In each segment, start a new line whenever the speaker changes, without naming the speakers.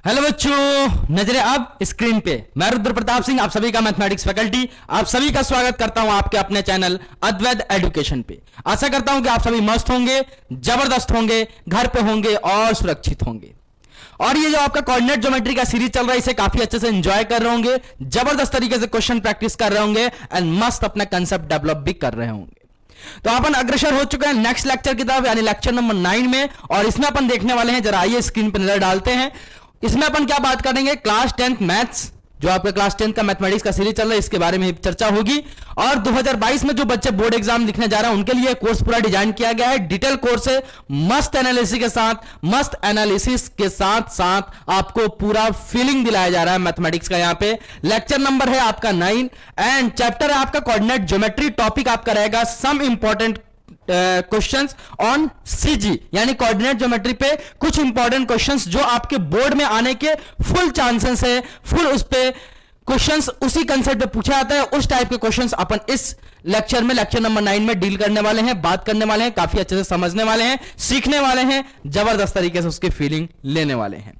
Hello बच्चों, नजरें अब स्क्रीन पे। मैं रुद्र प्रताप सिंह, आप सभी का मैथमेटिक्स फैकल्टी, आप सभी का स्वागत करता हूं आपके अपने चैनल अद्वैत एजुकेशन पे। आशा करता हूं कि आप सभी मस्त होंगे, जबरदस्त होंगे, घर पे होंगे और सुरक्षित होंगे। और ये जो आपका कोऑर्डिनेट ज्योमेट्री का सीरीज चल रहा है, इसे काफी अच्छे से एंजॉय कर रहे होंगे, जबरदस्त तरीके से क्वेश्चन प्रैक्टिस कर रहे होंगे एंड मस्त अपना कंसेप्ट डेवलप भी कर रहे होंगे। तो अपन अग्रसर हो चुके हैं नेक्स्ट लेक्चर की तरफ, यानी लेक्चर नंबर 9 में। और इसमें अपन देखने वाले हैं, जरा आइए स्क्रीन पर नजर डालते हैं। इसमें अपन क्या बात करेंगे, क्लास 10th मैथ्स, जो आपका क्लास 10 का मैथमेटिक्स का सीरीज चल रहा है, इसके बारे में चर्चा होगी। और 2022 में जो बच्चे बोर्ड एग्जाम लिखने जा रहे हैं, उनके लिए कोर्स पूरा डिजाइन किया गया है। डिटेल कोर्स है, मस्त एनालिसिस के साथ साथ आपको पूरा फीलिंग दिलाया जा रहा है मैथमेटिक्स का। यहां पे लेक्चर नंबर है आपका 9 एंड चैप्टर है आपका कोऑर्डिनेट ज्योमेट्री। टॉपिक आपका रहेगा some important questions on CG, यानी कोऑर्डिनेट ज्योमेट्री पे कुछ इंपॉर्टेंट क्वेश्चंस जो आपके बोर्ड में आने के फुल चांसेस है, फुल उस पे क्वेश्चंस उसी कंसेप्ट पे पूछा जाता है। उस टाइप के क्वेश्चंस अपन इस लेक्चर में, लेक्चर नंबर 9 में डील करने वाले हैं, बात करने वाले हैं, काफी अच्छे से समझने वाले हैं, सीखने वाले हैं, जबरदस्त तरीके से उसकी फीलिंग लेने वाले हैं।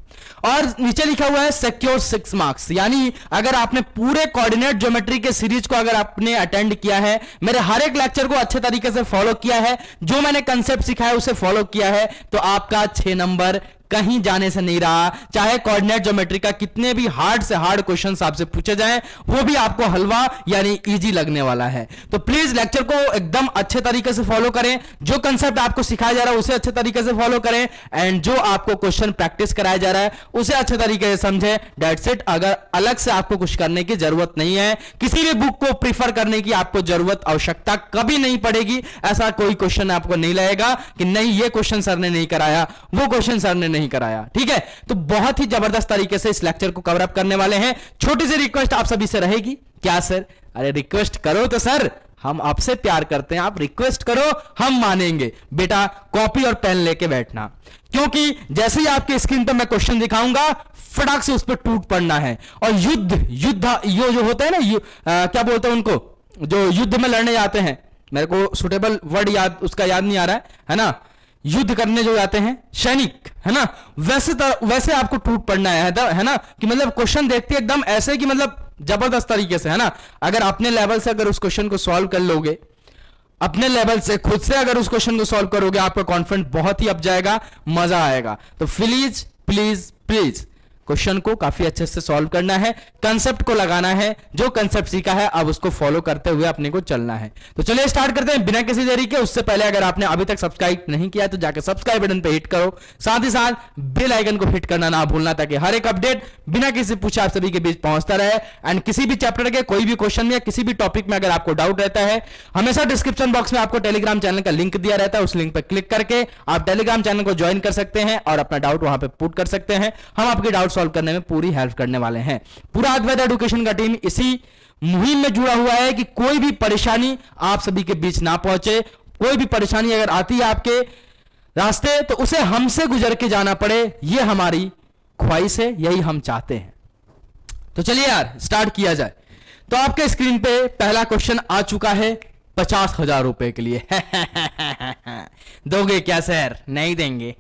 और नीचे लिखा हुआ है सिक्योर 6 मार्क्स, यानी अगर आपने पूरे कोऑर्डिनेट ज्योमेट्री के सीरीज को अगर आपने अटेंड किया है, मेरे हर एक लेक्चर को अच्छे तरीके से फॉलो किया है, जो मैंने कंसेप्ट सिखाया उसे फॉलो किया है, तो आपका 6 नंबर कहीं जाने से नहीं रहा। चाहे कोऑर्डिनेट ज्योमेट्री का कितने भी हार्ड से हार्ड क्वेश्चंस आपसे पूछे जाएं, वो भी आपको हलवा यानी इजी लगने वाला है। तो प्लीज लेक्चर को एकदम अच्छे तरीके से फॉलो करें, जो कंसेप्ट आपको सिखाया जा रहा है उसे अच्छे तरीके से फॉलो करें एंड जो आपको क्वेश्चन प्रैक्टिस कराया जा रहा है उसे अच्छे तरीके से समझें। That's it. अगर अलग से आपको कुछ करने की जरूरत नहीं है, किसी भी बुक को प्रीफर करने की आपको जरूरत, आवश्यकता कभी नहीं पड़ेगी। ऐसा कोई क्वेश्चन आपको नहीं लगेगा कि नहीं ये क्वेश्चन सर ने नहीं कराया, वो क्वेश्चन सर ने नहीं कराया। ठीक है, तो बहुत ही जबरदस्त तरीके से इस लेक्चर को कवर अप करने वाले हैं। छोटी सी रिक्वेस्ट आप सभी से रहेगी। क्या सर? अरे रिक्वेस्ट करो तो सर, हम आपसे प्यार करते हैं, आप रिक्वेस्ट करो हम मानेंगे। बेटा कॉपी और पेन लेके बैठना, क्योंकि जैसे ही आपके स्क्रीन पर मैं क्वेश्चन दिखाऊंगा, फटाक से उस पर टूट पड़ना है। और युद्ध ये जो होता है ना, क्या बोलते हैं उनको, जो युद्ध में लड़ने जाते हैं, मेरे को सुटेबल वर्ड उसका याद नहीं आ रहा है ना, युद्ध करने जो जाते हैं सैनिक, है ना, वैसे आपको टूट पड़ना है ना, कि मतलब क्वेश्चन देखते एकदम ऐसे कि मतलब जबरदस्त तरीके से, है ना। अगर अपने लेवल से अगर उस क्वेश्चन को सॉल्व कर लोगे, अपने लेवल से खुद से अगर उस क्वेश्चन को सॉल्व करोगे, आपका कॉन्फिडेंस बहुत ही अप जाएगा, मजा आएगा। तो प्लीज प्लीज प्लीज क्वेश्चन को काफी अच्छे से सॉल्व करना है, कंसेप्ट को लगाना है, जो कंसेप्ट सीखा है अब उसको फॉलो करते हुए अपने को चलना है। तो चलिए स्टार्ट करते हैं बिना किसी देरी के। उससे पहले अगर आपने अभी तक सब्सक्राइब नहीं किया तो जाकर सब्सक्राइब बटन पे हिट करो, साथ ही साथ बेल आइकन को हिट करना ना भूलना, ताकि हर एक अपडेट बिना किसी पूछे आप सभी के बीच पहुंचता रहे। एंड किसी भी चैप्टर के कोई भी क्वेश्चन में या किसी भी टॉपिक में अगर आपको डाउट रहता है, हमेशा डिस्क्रिप्शन बॉक्स में आपको टेलीग्राम चैनल का लिंक दिया रहता है, उस लिंक पर क्लिक करके आप टेलीग्राम चैनल को ज्वाइन कर सकते हैं और अपना डाउट वहां पर पुट कर सकते हैं। हम आपके डाउट सॉल्व करने में पूरी हेल्प करने वाले हैं। पूरा अद्वैत एजुकेशन का टीम इसी मुहिम में जुड़ा हुआ है कि कोई भी परेशानी आप सभी के बीच ना पहुंचे। कोई भी परेशानी अगर आती है आपके रास्ते, तो उसे हमसे गुजर के जाना पड़े, यह हमारी ख्वाहिश है, यही हम चाहते हैं। तो चलिए यार स्टार्ट किया जाए। तो आपके स्क्रीन पे पहला क्वेश्चन आ चुका है 50,000 रुपए के लिए। दोगे क्या सर? नहीं देंगे।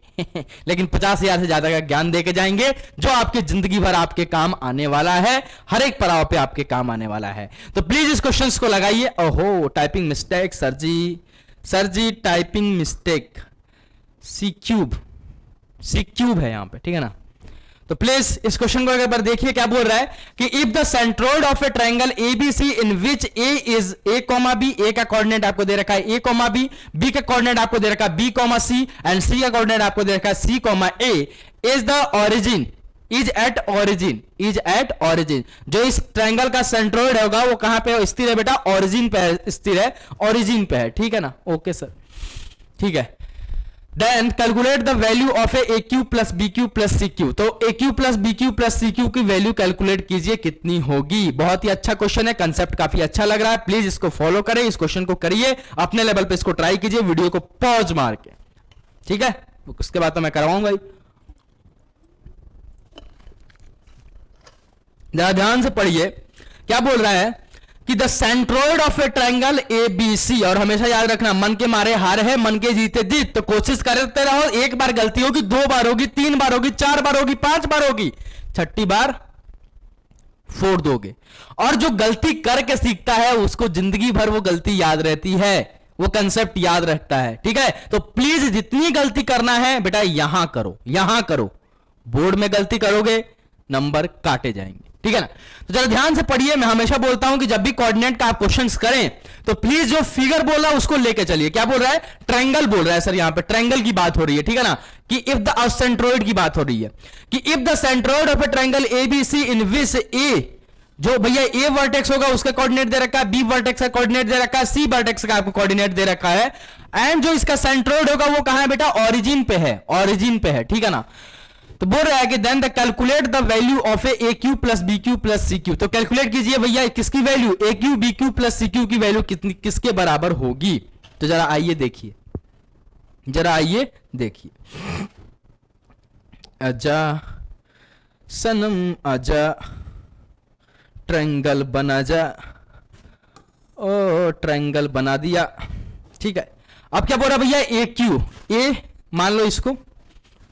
लेकिन 50,000 से ज्यादा का ज्ञान देके जाएंगे, जो आपकी जिंदगी भर आपके काम आने वाला है, हर एक पड़ाव पे आपके काम आने वाला है। तो प्लीज इस क्वेश्चन को लगाइए। ओहो, टाइपिंग मिस्टेक सर जी टाइपिंग मिस्टेक, सी क्यूब है यहां पे, ठीक है ना। तो प्लीज इस क्वेश्चन को एक बार देखिए, क्या बोल रहा है कि if the centroid of a triangle A B C in which A is A comma B, A का कोऑर्डिनेट आपको दे रखा है ए कॉमा बी, बी का कोऑर्डिनेट आपको दे रखा है B comma C and C का कोऑर्डिनेट आपको दे रखा है C comma A, is the origin is at origin. जो इस ट्रायंगल का सेंट्रोइड होगा वो कहां पे स्थिर है बेटा? ओरिजिन पे स्थिर है, ओरिजिन पे है, ठीक है ना। ओके सर, ठीक है। Then calculate the value of a AQ plus BQ plus CQ। तो AQ plus BQ plus CQ की वैल्यू कैलकुलेट कीजिए कितनी होगी। बहुत ही अच्छा क्वेश्चन है, कंसेप्ट काफी अच्छा लग रहा है। प्लीज इसको फॉलो करें, इस क्वेश्चन को करिए, अपने लेवल पे इसको ट्राई कीजिए, वीडियो को पॉज मार के, ठीक है। उसके बाद तो मैं करवाऊंगा ही। जरा ध्यान से पढ़िए क्या बोल रहा है कि the centroid of a triangle A B C, और हमेशा याद रखना मन के मारे हार है, मन के जीते जीत, तो कोशिश करते रहो, एक बार गलती होगी, 2 बार होगी, 3 बार होगी, 4 बार होगी, 5 बार होगी, 6ठी बार फोड़ दोगे। और जो गलती करके सीखता है उसको जिंदगी भर वो गलती याद रहती है, वो कंसेप्ट याद रखता है, ठीक है। तो प्लीज जितनी गलती करना है बेटा यहां करो, यहां करो, बोर्ड में गलती करोगे नंबर काटे जाएंगे, ठीक है ना। तो जरा ध्यान से पढ़िए, मैं हमेशा बोलता हूं कि जब भी कोऑर्डिनेट का आप क्वेश्चंस करें तो प्लीज जो फिगर बोल रहा है उसको लेके चलिए। क्या बोल रहा है? ट्रायंगल बोल रहा है सर, यहां पे ट्रायंगल की बात हो रही है, ठीक है ना, कि इफ द सेंट्रोइड की बात हो रही है, कि if the centroid of a triangle A B C in which A, जो भैया ए वर्टेक्स होगा उसका कोऑर्डिनेट दे रखा है, बी वर्टेक्स का कोऑर्डिनेट दे रखा है, सी वर्टेक्स का आपको कोऑर्डिनेट दे रखा है, एंड जो इसका सेंट्रोइड होगा वो कहां है बेटा? ओरिजिन पे है, ओरिजिन पे है, ठीक है ना। तो बोल रहा है कि then the calculate the value of A cube plus B cube plus C cube. तो कैलकुलेट कीजिए भैया किसकी value? A cube B cube plus C cube की वैल्यू कितनी किसके बराबर होगी। तो जरा आइए देखिए, जरा आइए देखिए, आजा सनम आजा, ट्रायंगल बना जा, ओ ट्रायंगल बना दिया, ठीक है। अब क्या बोल रहा भैया? ए क्यू, ए मान लो इसको,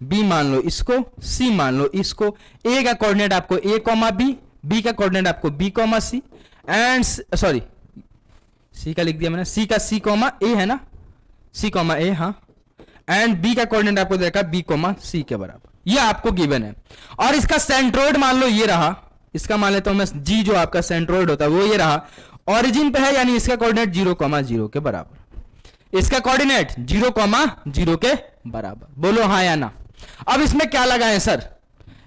बी मान लो इसको, सी मान लो इसको। ए का कोऑर्डिनेट आपको ए कॉमा बी, बी का कोऑर्डिनेट आपको B comma C, and sorry C का लिख दिया मैंने, सी का सी कॉमा ए है ना, सी कॉमा ए, हाँ, एंड बी का कोऑर्डिनेट आपको देखा बी कॉमा सी के बराबर, ये आपको गिवन है। और इसका सेंट्रोइड मान लो ये रहा, इसका मान लेता हूं मैं जी, जो आपका सेंट्रोइड होता है वो ये रहा, ओरिजिन पे है, यानी इसका कोऑर्डिनेट 0,0 के बराबर, इसका कोऑर्डिनेट 0,0 के बराबर। बोलो हाँ या ना। अब इसमें क्या लगाएं सर,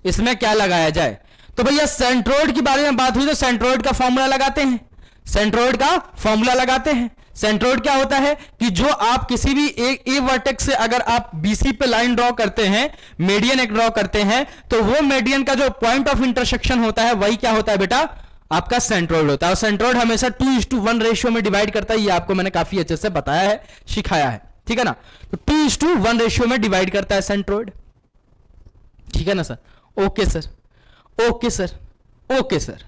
इसमें क्या लगाया जाए? तो भैया सेंट्रोइड की बारे में बात हुई तो सेंट्रोइड का फॉर्मूला लगाते हैं, सेंट्रोइड का फॉर्मूला लगाते हैं। सेंट्रोइड क्या होता है कि जो आप किसी भी ए वर्टेक्स से अगर आप बीसी पे लाइन ड्रॉ करते हैं, मेडियन एक ड्रॉ करते हैं, तो वो मेडियन का जो पॉइंट ऑफ इंटरसेक्शन होता है वही क्या होता है बेटा? आपका सेंट्रोइड होता है। और सेंट्रोइड हमेशा 2:1 रेशियो में डिवाइड करता है, ये आपको मैंने काफी अच्छे से बताया है, सिखाया है, ठीक है ना। तो 2:1 रेशियो में डिवाइड करता है सेंट्रोइड, ठीक है ना sir? Okay sir, okay sir, okay sir.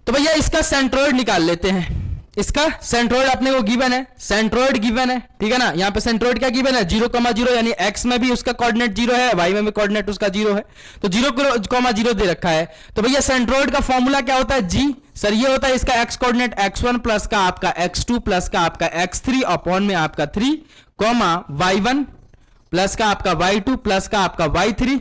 तो भैया इसका सेंट्रोइड निकाल लेते हैं। इसका सेंट्रोइड अपने को गिवन है, सेंट्रोइड गिवन है, ठीक है ना। यहां पे सेंट्रोइड क्या गिवन है? 0,0, यानी x में भी उसका कोऑर्डिनेट 0 है, y में भी कोऑर्डिनेट उसका 0 है, तो 0,0 दे रखा है। तो भैया सेंट्रोइड का फॉर्मूला क्या होता है? जी सर, ये होता है इसका x कोऑर्डिनेट x1 प्लस का आपका x2 प्लस का आपका x3 अपॉन में आपका 3, y1 प्लस का आपका y2 प्लस का आपका y3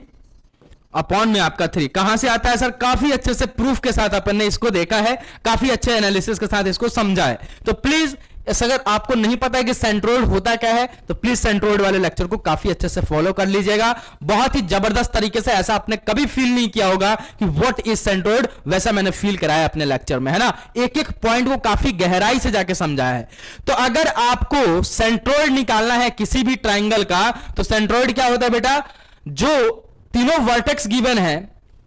अपॉन में आपका 3। कहां से आता है सर? काफी अच्छे से प्रूफ के साथ अपन ने इसको देखा है, काफी अच्छे एनालिसिस के साथ इसको समझा है। तो प्लीज अगर आपको नहीं पता है कि सेंट्रोइड होता क्या है तो प्लीज सेंट्रोइड वाले लेक्चर को काफी अच्छे से फॉलो कर लीजिएगा। बहुत ही जबरदस्त तरीके से, ऐसा आपने कभी फील नहीं किया होगा कि व्हाट इज सेंट्रोइड, वैसा मैंने फील कराया अपने लेक्चर में, है ना। एक एक पॉइंट को काफी गहराई से जाके समझाया है। तो अगर आपको सेंट्रोइड निकालना है किसी भी ट्राइंगल का, तो सेंट्रोइड क्या होता है बेटा? जो तीनों वर्टेक्स गिवन है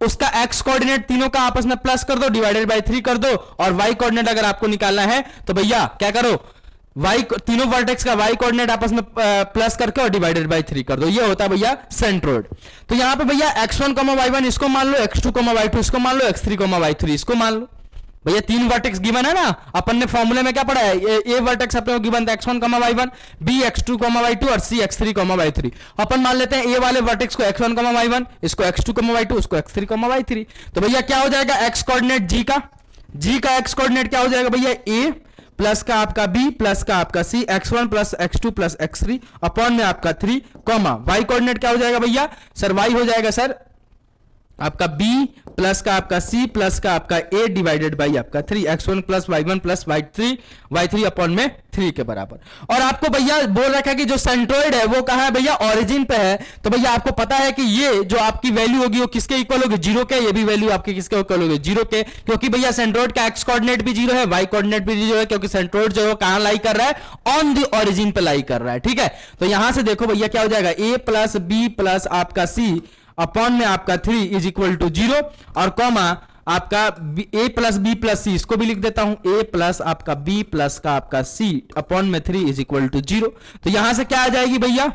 उसका x कोऑर्डिनेट तीनों का आपस में प्लस कर दो, डिवाइडेड बाय 3 कर दो, और y कोऑर्डिनेट अगर आपको निकालना है तो भैया क्या करो? y तीनों वर्टेक्स का y कोऑर्डिनेट आपस में प्लस करके और डिवाइडेड बाय 3 कर दो। ये होता है भैया सेंट्रोइड। तो यहां पे भैया x1, y1 इसको मान लो, x2, y2 इसको मान लो, x3, y3 इसको मान लो। भैया 3 वर्टेक्स गिवन है ना, अपन ने फॉर्मूले में क्या पढ़ा है? ए वर्टेक्स अपने को गिवन था x1, y1, b x2, y2 और c x3, y3। अपन मान लेते हैं ए वाले वर्टेक्स को x1, y1, इसको x2, y2, उसको x3, y3। तो भैया क्या हो जाएगा? x कोऑर्डिनेट g का x कोऑर्डिनेट क्या हो जाएगा भैया? a प्लस का आपका b प्लस का आपका c, x1 plus x2 plus x3 upon में आपका 3, y कोऑर्डिनेट क्या हो जाएगा भैया? सर y हो जाएगा सर आपका b प्लस का आपका c प्लस का आपका a डिवाइडेड बाई आपका 3, x1 plus y1 plus y3 upon में 3 के बराबर। और आपको भैया बोल रखा है कि जो सेंट्रोइड है वो कहां है भैया? ओरिजिन पे है। तो भैया आपको पता है कि ये जो आपकी वैल्यू होगी वो किसके इक्वल होगी? 0 के। ये भी वैल्यू आपकी किसके इक्वल होगी? 0 के, क्योंकि भैया सेंट्रोइड का x कोऑर्डिनेट भी 0 है, y कोऑर्डिनेट भी 0 है, क्योंकि सेंट्रोइड जो है कहां लाई कर रहा है? ऑन द ओरिजिन पे लाई कर रहा है, ठीक है। तो यहां से देखो भैया क्या हो जाएगा? a प्लस b प्लस आपका c अपॉन में आपका 3 इज इक्वल टू 0, और कॉमा आपका a plus b plus c, इसको भी लिख देता हूं, a प्लस आपका b प्लस का आपका c अपॉन में 3 इज इक्वल टू 0। तो यहां से क्या आ जाएगी भैया?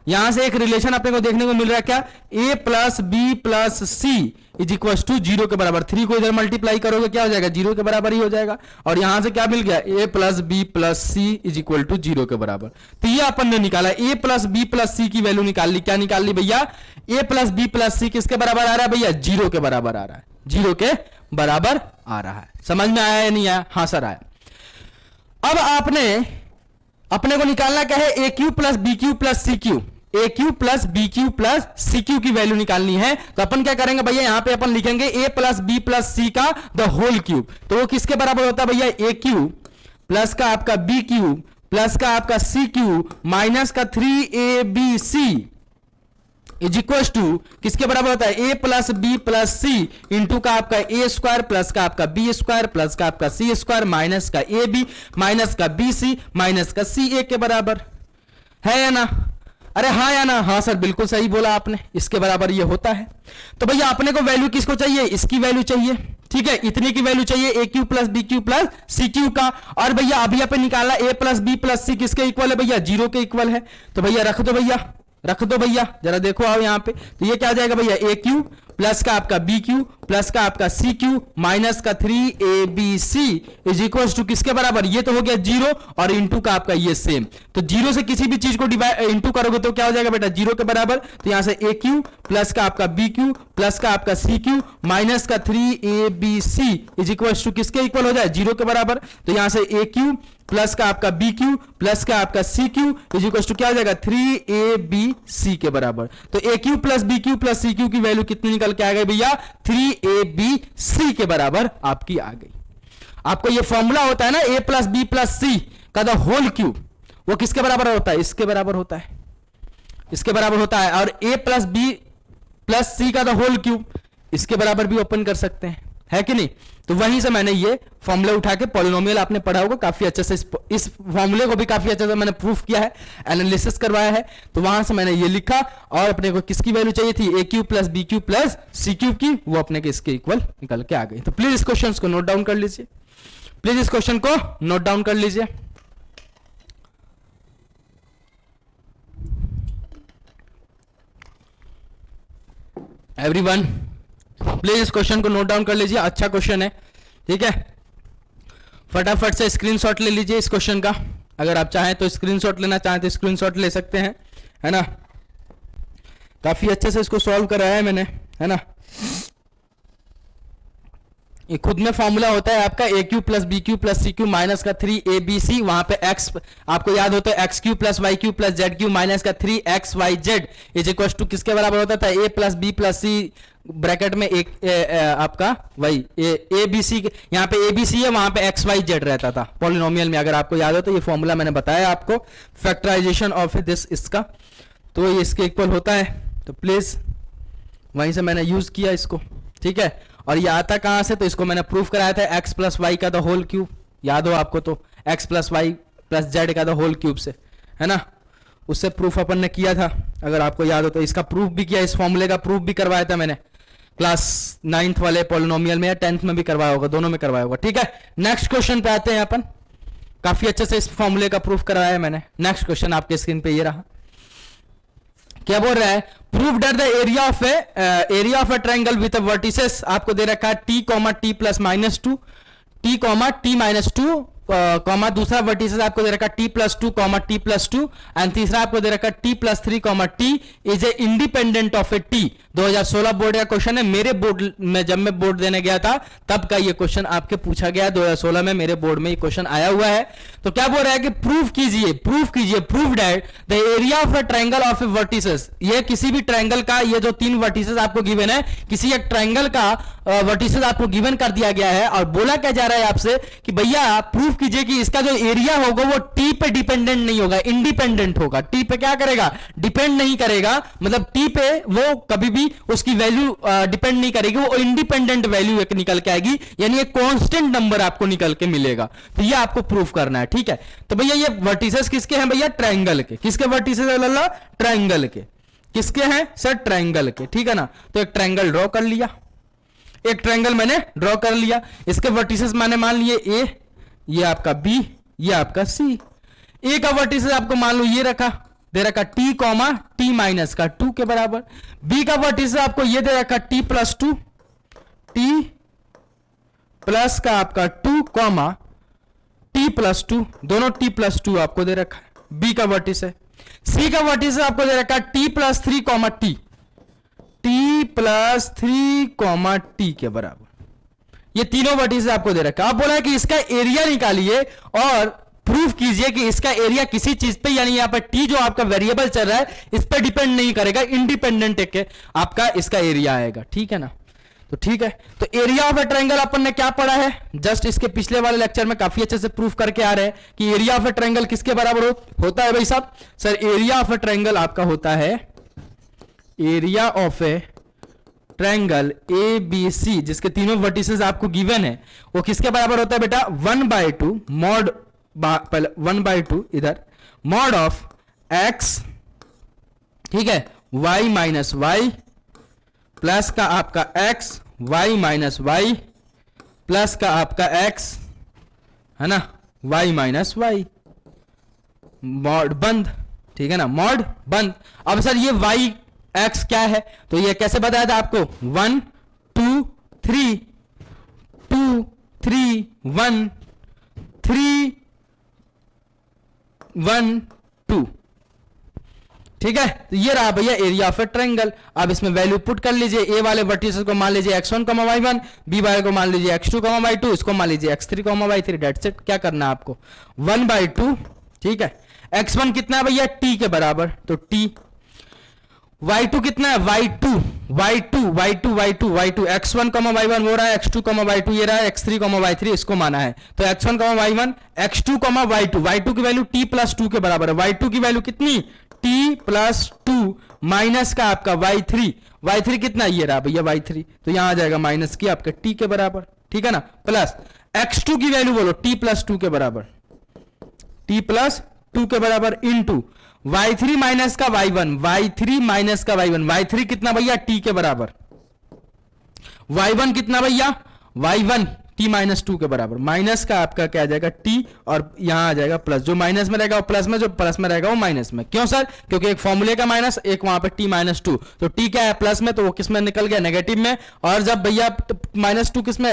यहां से एक रिलेशन अपने को देखने को मिल रहा है क्या, a plus B plus C is equal to 0 के बराबर। 3 को इधर मल्टीप्लाई करोगे क्या हो जाएगा, 0 के बराबर ही हो जाएगा। और यहां से क्या मिल गया, a plus B plus C is equal to 0 के बराबर। तो ये अपन ने निकाला, a plus B plus C की वैल्यू निकाल ली। क्या निकाल ली भैया, a plus B plus C किसके बराबर आ रहा है भैया, 0 के बराबर आ रहा है, 0 के बराबर आ रहा है। समझ में आया या नहीं आया, हाँ सर आया। अब अपने को निकालना क्या है, A cube plus B cube plus C cube, A cube plus B cube plus C cube की वैल्यू निकालनी है। तो अपन क्या करेंगे भैया, यहां पे अपन लिखेंगे ए प्लस बी प्लस सी का द होल क्यूब। तो वो किसके बराबर होता है भैया, ए क्यू प्लस का आपका बी क्यू प्लस का आपका सी क्यू माइनस का 3ab इज इक्वल टू किसके बराबर होता है, ए प्लस बी प्लस सी इंटू का आपका ए स्क्वायर प्लस का आपका बी स्क्वायर प्लस का आपका सी स्क्वायर माइनस का ए बी माइनस का बी सी माइनस का सी ए के बराबर है या ना। अरे हाँ या ना, हाँ सर बिल्कुल सही बोला आपने, इसके बराबर ये होता है। तो भैया अपने को वैल्यू किसको चाहिए, इसकी वैल्यू चाहिए, ठीक है, इतने की वैल्यू चाहिए A cube plus B cube plus C cube का। और भैया अभी यहाँ पे निकाला A plus B plus C किसके इक्वल है भैया, 0 के इक्वल है। तो भैया रख दो भैया, रख दो भैया, जरा देखो आओ यहां पे। तो ये क्या आ जाएगा भैया, ए क्यू प्लस का आपका बी क्यू प्लस का आपका सी क्यू माइनस का 3abc इज इक्वल टू किसके बराबर, ये तो हो गया 0 और इंटू का आपका ये सेम। तो 0 से किसी भी चीज को डिवाइड इंटू करोगे तो क्या हो जाएगा बेटा, 0 के बराबर। तो यहां से ए क्यू प्लस का आपका बी क्यू प्लस का आपका सी क्यू माइनस का 3abc इज इक्वल टू किसके इक्वल हो जाए, 0 के बराबर। तो यहां से ए क्यू प्लस का आपका बी क्यू प्लस का आपका C cube is equal to क्या हो जाएगा, 3abc के बराबर। तो A cube plus B cube plus C cube की वैल्यू कितनी निकल के आ गई भैया, 3abc के बराबर आपकी आ गई। आपको ये फॉर्मूला होता है ना, ए प्लस बी प्लस सी का द होल क्यूब, वो किसके बराबर होता है, इसके बराबर होता है, इसके बराबर होता है। और ए प्लस बी प्लस सी का द होल क्यूब इसके बराबर भी ओपन कर सकते हैं, है कि नहीं। तो वहीं से मैंने ये फॉर्मूले उठा के, पॉलिनोमियल आपने पढ़ा होगा काफी अच्छे से, इस फॉर्मूले को भी काफी अच्छे से मैंने प्रूफ किया है, एनालिसिस करवाया है। तो वहां से मैंने ये लिखा और अपने को किसकी वैल्यू चाहिए थी, A cube plus B cube plus C cube की, वो अपने के इसके इक्वल निकल के आ गई। तो प्लीज इस क्वेश्चन को नोट डाउन कर लीजिए, प्लीज इस क्वेश्चन को नोट डाउन कर लीजिए। एवरीवन प्लीज इस क्वेश्चन को नोट डाउन कर लीजिए, अच्छा क्वेश्चन है, ठीक है। फटाफट से स्क्रीनशॉट ले लीजिए इस क्वेश्चन का, अगर आप चाहें तो स्क्रीनशॉट लेना चाहें तो स्क्रीनशॉट ले सकते हैं, है ना। काफी अच्छे से इसको सॉल्व कराया है मैंने, है ना। ये खुद में फॉर्मूला होता है आपका a cube plus B cube plus C cube minus का 3abc, वहां पे x आपको याद होता है x cube plus y cube plus z cube minus का 3xyz इज इक्वल टू किसके बराबर होता था, a plus B plus C bracket में एक आपका वही ए बी सी, यहाँ पे ए बी सी है, वहां पे एक्स वाई जेड रहता था पॉलिनोमियल में, अगर आपको याद हो तो। ये फॉर्मूला मैंने बताया आपको, फैक्टराइजेशन ऑफ दिस इसका, तो ये इसके इक्वल होता है। तो प्लीज वहीं से मैंने यूज किया इसको, ठीक है। और ये आता कहां से, तो इसको मैंने प्रूफ कराया था एक्स प्लस वाई का द होल क्यूब, याद हो आपको तो, X plus Y plus Z का द होल क्यूब से, है ना। उससे प्रूफ अपन ने किया था, अगर आपको याद हो तो। इसका प्रूफ भी किया, इस फॉर्मूले का प्रूफ भी करवाया था मैंने क्लास 9th वाले पॉलिनोमियल में या 10th में भी करवाया होगा, दोनों में करवाया होगा, ठीक है। नेक्स्ट क्वेश्चन पे आते हैं अपन, काफी अच्छे से इस फॉर्मूले का प्रूफ कराया है मैंने। नेक्स्ट क्वेश्चन आपके स्क्रीन पे ये रहा, क्या बोल रहा है, prove that the area of a triangle with vertices, आपको दे रखा है T comma T plus minus 2, T comma T minus 2, comma दूसरा वर्टिसेस आपको दे रखा T plus 2 comma T plus 2, and तीसरा आपको दे रखा T plus 3 comma T is a independent of A T. 2016 board का क्वेश्चन है, मेरे बोर्ड में जब मैं बोर्ड देने गया था तब का ये क्वेश्चन आपके पूछा गया, 2016 में मेरे बोर्ड में ये क्वेश्चन आया हुआ है। तो क्या बोल रहा है कि प्रूफ कीजिए, proof that the area of a triangle of A vertices, ये किसी भी ट्रायंगल का, ये जो 3 वर्टिसेस आपको गिवन है, किसी एक ट्रायंगल का वर्टिसेस आपको गिवन कर दिया गया है, और बोला क्या जा रहा है आपसे कि भैया प्रूफ कीजिए कि इसका जो एरिया होगा वो टी पे डिपेंडेंट नहीं होगा, इंडिपेंडेंट होगा। टी पे क्या करेगा, डिपेंड नहीं करेगा, मतलब टी पे वो कभी भी उसकी वैल्यू डिपेंड नहीं करेगी, वो इंडिपेंडेंट वैल्यू एक निकल के आएगी, यानी एक कांस्टेंट नंबर आपको निकल के मिलेगा। तो ये आपको प्रूफ करना है, ठीक है। तो भैया ये वर्टिसेस किसके हैं भैया, ट्रायंगल के। किसके वर्टिसेस है लल्ला, ट्रायंगल के। किसके हैं सर, ट्रायंगल के, ठीक है ना। तो एक ट्रायंगल ड्रॉ कर लिया, एक ट्रायंगल मैंने ड्रॉ कर लिया, इसके वर्टिसेस मैंने मान लिए ए, ये आपका बी, ये आपका सी। ए का वर्टिसेस आपको मान लो ये रखा, दे रखा टी कॉमा टी माइनस का 2 के बराबर। बी का वर्टिस आपको ये दे रखा टी प्लस 2, टी प्लस का आपका 2 कॉमा टी प्लस 2, दोनों टी प्लस 2 आपको दे रखा है, बी का वर्टिस है। सी का वर्टिस आपको दे रखा T plus 3 comma T, T plus 3 comma T के बराबर। ये तीनों वर्टिस आपको दे रखा है। आप बोला है कि इसका एरिया निकालिए और प्रूफ कीजिए कि इसका एरिया किसी चीज पे, यानी यहां पर टी जो आपका वेरिएबल चल रहा है इस पर डिपेंड नहीं करेगा, इंडिपेंडेंट एक आपका इसका एरिया आएगा, ठीक है ना। तो ठीक है, तो एरिया ऑफ ए ट्रायंगल अपन ने क्या पढ़ा है, जस्ट इसके पिछले वाले लेक्चर में काफी अच्छे से प्रूफ करके आ रहे हैं कि एरिया ऑफ ए ट्रायंगल किसके बराबर होता है भाई साहब। Sir area of a triangle आपका होता है, area of a triangle A B C जिसके तीनों वर्टिसेस आपको गिवन है, वो किसके बराबर होता है बेटा, 1/2 मॉड, पहले 1/2 इधर मॉड ऑफ एक्स, ठीक है, y माइनस वाई प्लस का आपका x, y minus Y plus का आपका x, है ना, y माइनस वाई, मॉड बंद, ठीक है ना, मॉड बंद। अब सर ये y x क्या है, तो ये कैसे बताया था आपको, 1 2 3 2 3 1 3 1 2, ठीक है। तो ये रहा भैया एरिया ऑफ ए ट्रायंगल। अब इसमें वैल्यू पुट कर लीजिए, ए वाले वर्टिसेस को मान लीजिए x1, y1, बी वाले को मान लीजिए x2, y2, इसको मान लीजिए x3, y3, डेट्स इट। क्या करना है आपको, 1/2, ठीक है। x1 कितना है भैया, t के बराबर, तो t। y2 कितना है, y2 x1, y1 वो रहा है, x2, y2 ये रहा है, x3, y3 इसको माना है। तो x1, y1, x2, y2 की वैल्यू t प्लस 2 के बराबर है। y2 की वैल्यू कितनी, t प्लस 2 माइनस का आपका y3 कितना, ये रहा भैया y3, तो यहां आ जाएगा माइनस की आपका t के बराबर, ठीक है ना, प्लस x2 की वैल्यू बोलो t प्लस 2 के बराबर, t प्लस 2 के बराबर इंटू y3 माइनस का y1, y3 कितना भैया, t के बराबर, y1 कितना भैया, y1 t माइनस 2 के बराबर, माइनस का आपका क्या आ जाएगा t, और यहां आ जाएगा प्लस, जो माइनस में रहेगा वो प्लस में, जो प्लस में रहेगा वो माइनस में। क्यों सर, क्योंकि एक फॉर्मूले का माइनस, एक वहां पे t माइनस 2, तो t क्या है प्लस में, तो वो किस में निकल गया, नेगेटिव में, और जब भैया माइनस 2 किस में,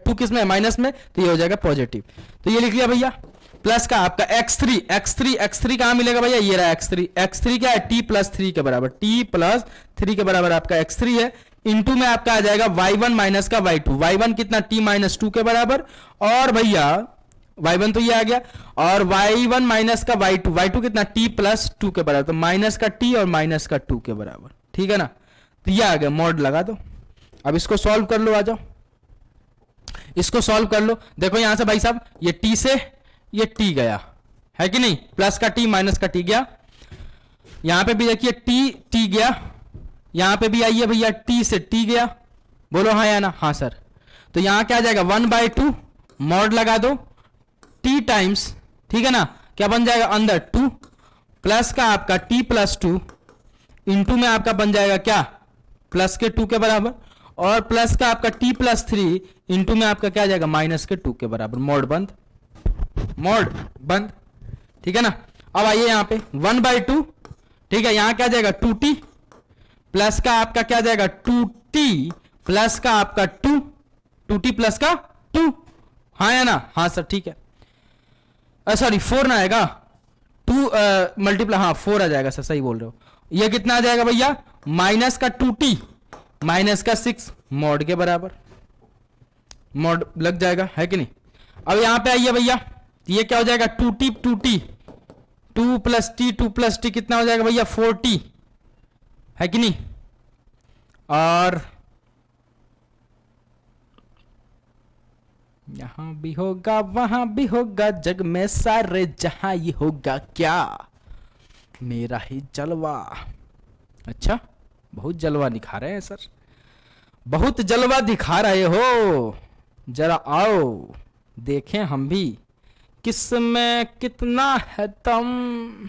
2 किस में, माइनस में, तो ये हो जाएगा पॉजिटिव। तो ये लिख लिया भैया, प्लस का आपका x3 कहां मिलेगा भैया, ये रहा x3 क्या है, t प्लस 3 के बराबर, t प्लस 3 के बराबर आपका x3 है, इंटू में आपका आ जाएगा y1 माइनस का y1 कितना, t माइनस 2 के बराबर, और भैया y1 तो ये आ गया, और y1 माइनस का y2 कितना, t प्लस 2 के बराबर, तो माइनस का t और माइनस का 2 के बराबर, ठीक है ना। तो ये आ गया, मॉड लगा दो। अब इसको सॉल्व कर लो, आ जाओ इसको सॉल्व कर लो। देखो यहां से भाई साहब ये t से ये t गया है कि नहीं, प्लस का t माइनस का t गया, यहां पे भी देखिए t गया, यहां पे भी आइए भैया t से t गया, बोलो हाँ या ना, हाँ सर। तो यहां क्या आ जाएगा, 1/2 मॉड लगा दो t टाइम्स, ठीक है ना, क्या बन जाएगा अंदर 2 प्लस का आपका t प्लस 2 इंटू में आपका बन जाएगा क्या, प्लस के 2 के बराबर, और प्लस का आपका t प्लस 3 इंटू में आपका क्या आ जाएगा, माइनस के 2 के बराबर, मॉड बंद, ठीक है ना। अब आइए यहां पे 1/2, ठीक है, यहां क्या जाएगा 2t प्लस का आपका क्या जाएगा 2t प्लस का आपका 2t प्लस का 2, हाँ या ना, हाँ सर, ठीक है, सॉरी 4 ना आएगा, 2 मल्टीप्लाई, हाँ 4 आ जाएगा सर, सही बोल रहे हो। ये कितना आ जाएगा भैया, माइनस का 2t माइनस का 6 मॉड के बराबर, मॉड लग जाएगा, है कि नहीं। अब यहां पे आइए भैया, ये क्या हो जाएगा 2t 2 प्लस t कितना हो जाएगा भैया 4t, है कि नहीं। और यहां भी होगा वहां भी होगा, जग में सारे जहां ये होगा क्या, मेरा ही जलवा। अच्छा, बहुत जलवा दिखा रहे हैं सर, बहुत जलवा दिखा रहे हो, जरा आओ देखें हम भी किस में कितना है दम,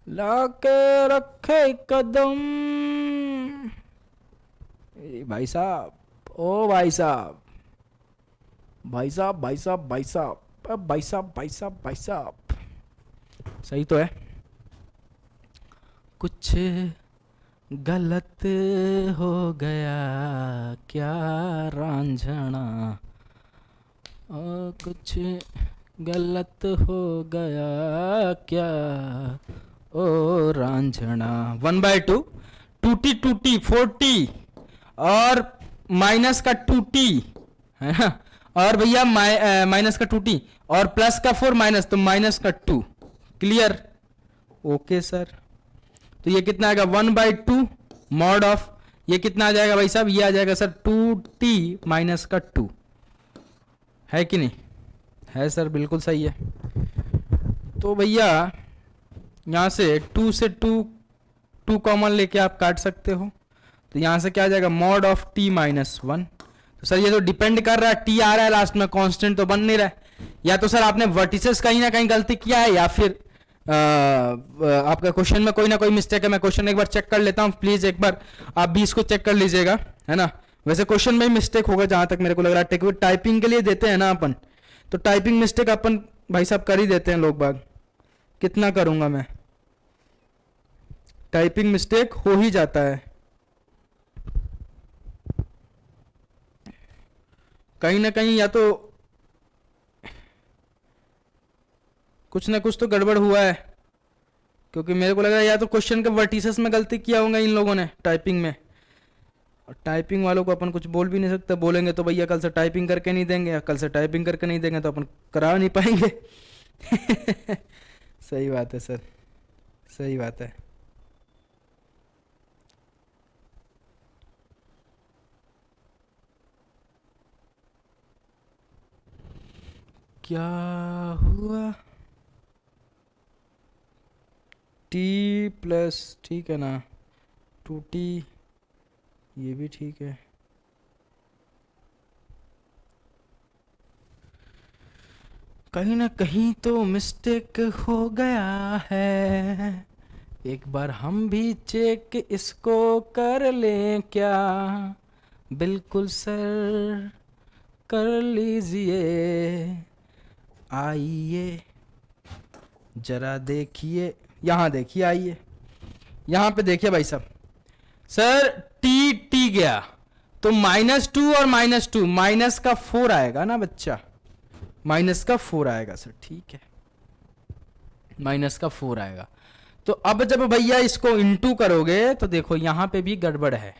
लाके रखे कदम। भाई साहब, ओ भाई साहब, भाई साहब, भाई साहब, भाई साहब, भाई साहब, भाई साहब, भाई साहब, सही तो है। कुछ गलत हो गया क्या रांझना, कुछ गलत हो गया क्या ओ रांझना। 1/2 टूटी टूटी 40 और माइनस का 2t है ना, और भैया माइनस का 2t और प्लस का 4 माइनस तो माइनस का 2। क्लियर? Okay sir. तो ये कितना आएगा 1/2 मॉड ऑफ, ये कितना आ जाएगा भाई साहब, ये आ जाएगा सर 2t माइनस का 2। है कि नहीं? है सर, बिल्कुल सही है। तो भैया यहाँ से 2 से 2 कॉमन लेके आप काट सकते हो, तो यहाँ से क्या आ जाएगा मॉड ऑफ t माइनस 1। तो सर ये तो डिपेंड कर रहा है, t आ रहा है लास्ट में, कांस्टेंट तो बन नहीं रहा है। या तो सर आपने वर्टिसेस कहीं ना कहीं गलती किया है, या फिर आपका क्वेश्चन में कोई ना कोई मिस्टेक है। मैं क्वेश्चन एक बार चेक कर लेता हूँ, प्लीज एक बार आप भी इसको चेक कर लीजिएगा, है ना। वैसे क्वेश्चन में मिस्टेक होगा जहां तक मेरे को लग रहा है, क्योंकि टाइपिंग के लिए देते हैं ना अपन, तो टाइपिंग मिस्टेक अपन भाई साहब कर ही देते हैं लोग बाग। कितना करूंगा मैं, टाइपिंग मिस्टेक हो ही जाता है कहीं ना कहीं, या तो कुछ ना कुछ तो गड़बड़ हुआ है, क्योंकि मेरे को लग रहा है या तो क्वेश्चन के वर्टिसेस में गलती किया होगा इन लोगों ने टाइपिंग में। और टाइपिंग वालों को अपन कुछ बोल भी नहीं सकते, बोलेंगे तो भैया कल से टाइपिंग करके नहीं देंगे, कल से टाइपिंग करके नहीं देंगे तो अपन करा नहीं पाएंगे। सही बात है सर, सही बात है। क्या हुआ, t प्लस, ठीक है ना, 2t, ये भी ठीक है। कहीं ना कहीं तो मिस्टेक हो गया है, एक बार हम भी चेक इसको कर लें क्या। बिल्कुल सर कर लीजिए, आइए जरा देखिए, यहाँ देखिए, आइए यहाँ पे देखिए भाई साहब। सर टी गया तो -2 और -2 माइनस का 4 आएगा ना बच्चा, माइनस का 4 आएगा सर, ठीक है, माइनस का 4 आएगा। तो अब जब भैया इसको इंटू करोगे तो देखो यहाँ पे भी गड़बड़ है,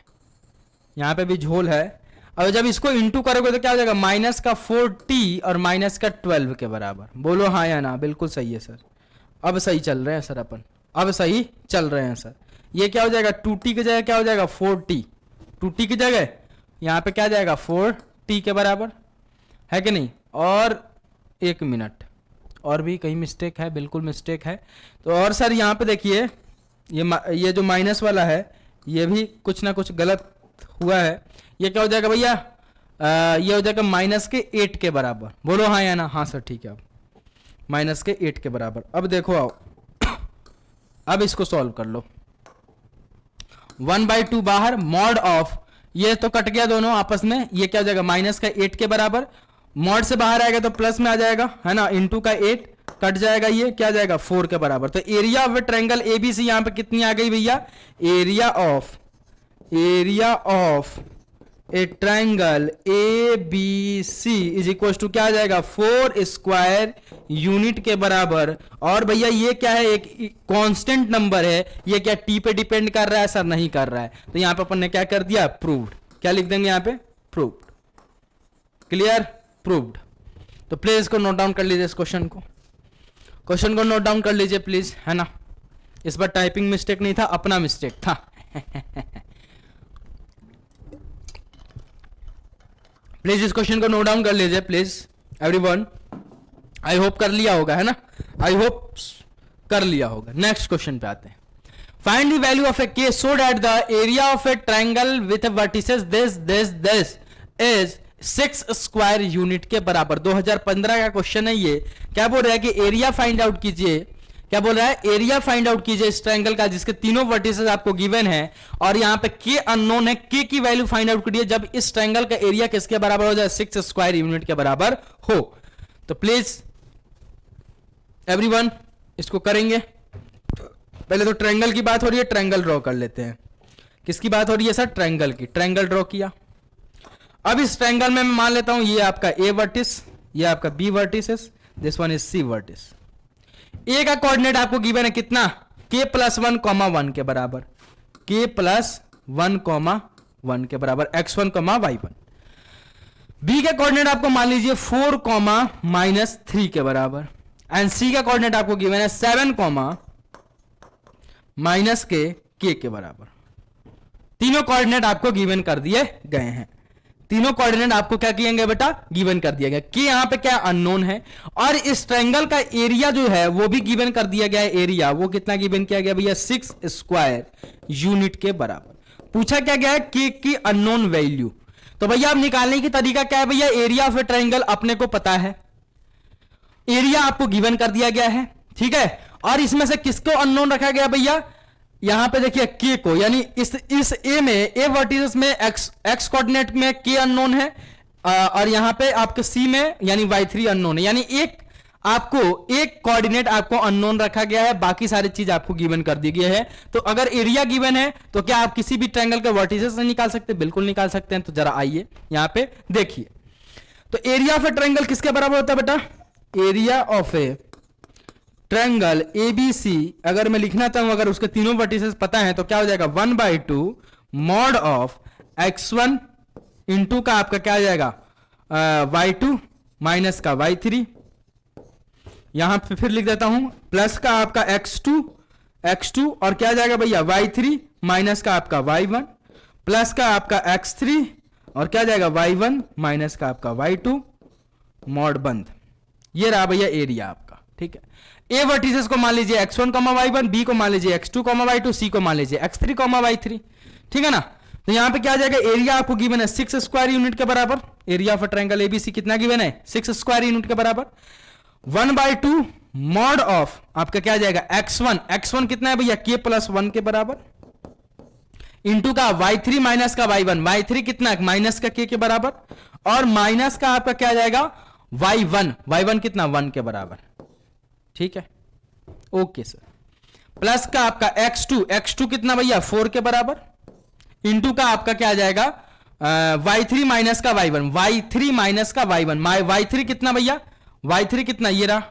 यहाँ पे भी झोल है। अब जब इसको इंटू करोगे तो क्या हो जाएगा, माइनस का 4t और माइनस का 12 के बराबर। बोलो हाँ या ना, बिल्कुल सही है सर। अब सही चल रहे हैं सर अपन, अब सही चल रहे हैं सर। ये क्या हो जाएगा, 2t की जगह क्या हो जाएगा 4t, 2t की जगह यहाँ पे क्या जाएगा 4t के बराबर, है कि नहीं। और 1 मिनट, और भी कहीं मिस्टेक है, बिल्कुल मिस्टेक है। तो और सर यहाँ पे देखिए, ये जो माइनस वाला है ये भी कुछ ना कुछ गलत हुआ है। ये क्या हो जाएगा भैया, ये हो जाएगा माइनस के 8 के बराबर। बोलो हाँ या ना, हाँ सर ठीक है। अब माइनस के 8 के बराबर। अब देखो आओ, अब इसको सॉल्व कर लो। 1/2 बाहर, मॉड ऑफ, ये तो कट गया दोनों आपस में, ये क्या हो जाएगा माइनस का 8 के बराबर, मॉड से बाहर आएगा तो प्लस में आ जाएगा, है ना, इंटू का 8 कट जाएगा, ये क्या आ जाएगा 4 के बराबर। तो area of a triangle ABC यहां पे कितनी आ गई भैया, area of a triangle ABC is equal to क्या आ जाएगा 4 स्क्वायर यूनिट के बराबर। और भैया ये क्या है, एक कांस्टेंट नंबर है, ये क्या टी पे डिपेंड कर रहा है सर, नहीं कर रहा है। तो यहां पे अपन ने क्या कर दिया, प्रूव्ड। क्या लिख देंगे यहां पे, प्रूव्ड। Clear, proved. तो प्लीज इसको नोट डाउन कर लीजिए, इस क्वेश्चन को नोट डाउन कर लीजिए प्लीज, है ना। इस बार टाइपिंग मिस्टेक नहीं था, अपना मिस्टेक था। प्लीज इस क्वेश्चन को नोट डाउन कर लीजिए प्लीज एवरीवन। आई होप कर लिया होगा, है ना, आई होप कर लिया होगा। नेक्स्ट क्वेश्चन पे आते हैं। फाइंड द वैल्यू ऑफ ए के so that the area of a triangle with vertices this is 6 square unit के बराबर। 2015 का क्वेश्चन है ये। क्या बोल रहा है कि एरिया फाइंड आउट कीजिए, क्या बोल रहा है, एरिया फाइंड आउट कीजिए इस ट्रायंगल का जिसके तीनों वर्टिसेस आपको गिवन है, और यहां पे के अननोन है, के की वैल्यू फाइंड आउट करिए जब इस ट्रायंगल का एरिया किसके बराबर हो जाए, 6 स्क्वायर यूनिट के बराबर हो। तो प्लीज एवरीवन इसको करेंगे। पहले तो ट्रायंगल की बात हो रही है, ट्रायंगल ड्रॉ कर लेते हैं। किसकी बात हो रही है सर? ट्रायंगल की। ट्रायंगल ड्रॉ किया। अब इस ट्रायंगल में मैं मान लेता हूं ये आपका ए वर्टिस, ये आपका B vertex, this one is C vertex. A का कोऑर्डिनेट आपको गिवन है कितना? k प्लस 1 कॉमा 1 के बराबर, k प्लस 1 कॉमा 1 के बराबर, x1 कॉमा y1। बी का कोऑर्डिनेट आपको मान लीजिए 4 कॉमा माइनस 3 के बराबर, एंड सी का कोऑर्डिनेट आपको गिवन है 7 कॉमा माइनस के के बराबर। तीनों कोऑर्डिनेट आपको गिवन कर दिए गए हैं। तीनों कोऑर्डिनेट आपको क्या किए गए बेटा? गिवन कर दिया गया। कि यहां पे क्या अननोन है, और इस ट्रायंगल का एरिया जो है वो भी गिवन कर दिया गया है। एरिया वो कितना गिवन किया गया भैया? 6 स्क्वायर यूनिट के बराबर। पूछा क्या गया है? के की अननोन वैल्यू। तो भैया अब निकालने की तरीका क्या है भैया? एरिया ऑफ ए ट्रायंगल अपने को पता है, एरिया आपको गिवन कर दिया गया है, ठीक है। और इसमें से किसको अननोन रखा गया भैया? यहां पे देखिए के को, यानी इस ए में, ए वर्टिस में एक्स कोऑर्डिनेट में के अननोन है, और यहां पे आपके सी में यानी y3 अननोन है। यानी एक कोऑर्डिनेट आपको अननोन रखा गया है, बाकी सारी चीज आपको गिवन कर दी गई है। तो अगर एरिया गिवन है तो क्या आप किसी भी ट्रायंगल के वर्टिसेस से निकाल सकते हैं? बिल्कुल निकाल सकते हैं। तो जरा आइए यहां पे देखिए, तो एरिया ऑफ ए ट्रायंगल किसके बराबर होता है बेटा? Area of a triangle ABC अगर मैं लिखना चाहूं, अगर उसके तीनों वर्टिसेस पता है तो क्या हो जाएगा? 1/2 मॉड ऑफ x1 इंटू का आपका क्या आ जाएगा? y2 माइनस का y3। यहां पे फिर लिख देता हूं प्लस का आपका x2 और क्या आ जाएगा भैया? y3 माइनस का आपका y1 प्लस का आपका x3 और क्या आ जाएगा? y1 माइनस का आपका y2 मॉड बंद। ये रहा भैया एरिया आपका, ठीक है। ए वर्टिसेस को मान लीजिए x1, y1, बी को मान लीजिए x2, y2, सी को मान लीजिए x3, y3, ठीक है ना। तो यहां पे क्या आ जाएगा? एरिया आपको गिवन है 6 स्क्वायर यूनिट के बराबर। एरिया ऑफ ट्रायंगल ABC कितना गिवन है? 6 स्क्वायर यूनिट के बराबर। 1/2 मॉड ऑफ आपका क्या आ जाएगा? x1 कितना है भैया? k प्लस 1 के बराबर, इंटू का y3 माइनस का y1, y3 कितना? माइनस का k के बराबर, और माइनस का आपका क्या आ जाएगा? y1 कितना? 1 के बराबर, ठीक है। Okay sir. प्लस का आपका x2 कितना भैया? 4 के बराबर, इंटू का आपका क्या आ जाएगा? y3 माइनस का y1, y3 माइनस का y1, y3 कितना भैया? y3 कितना? ये रहा।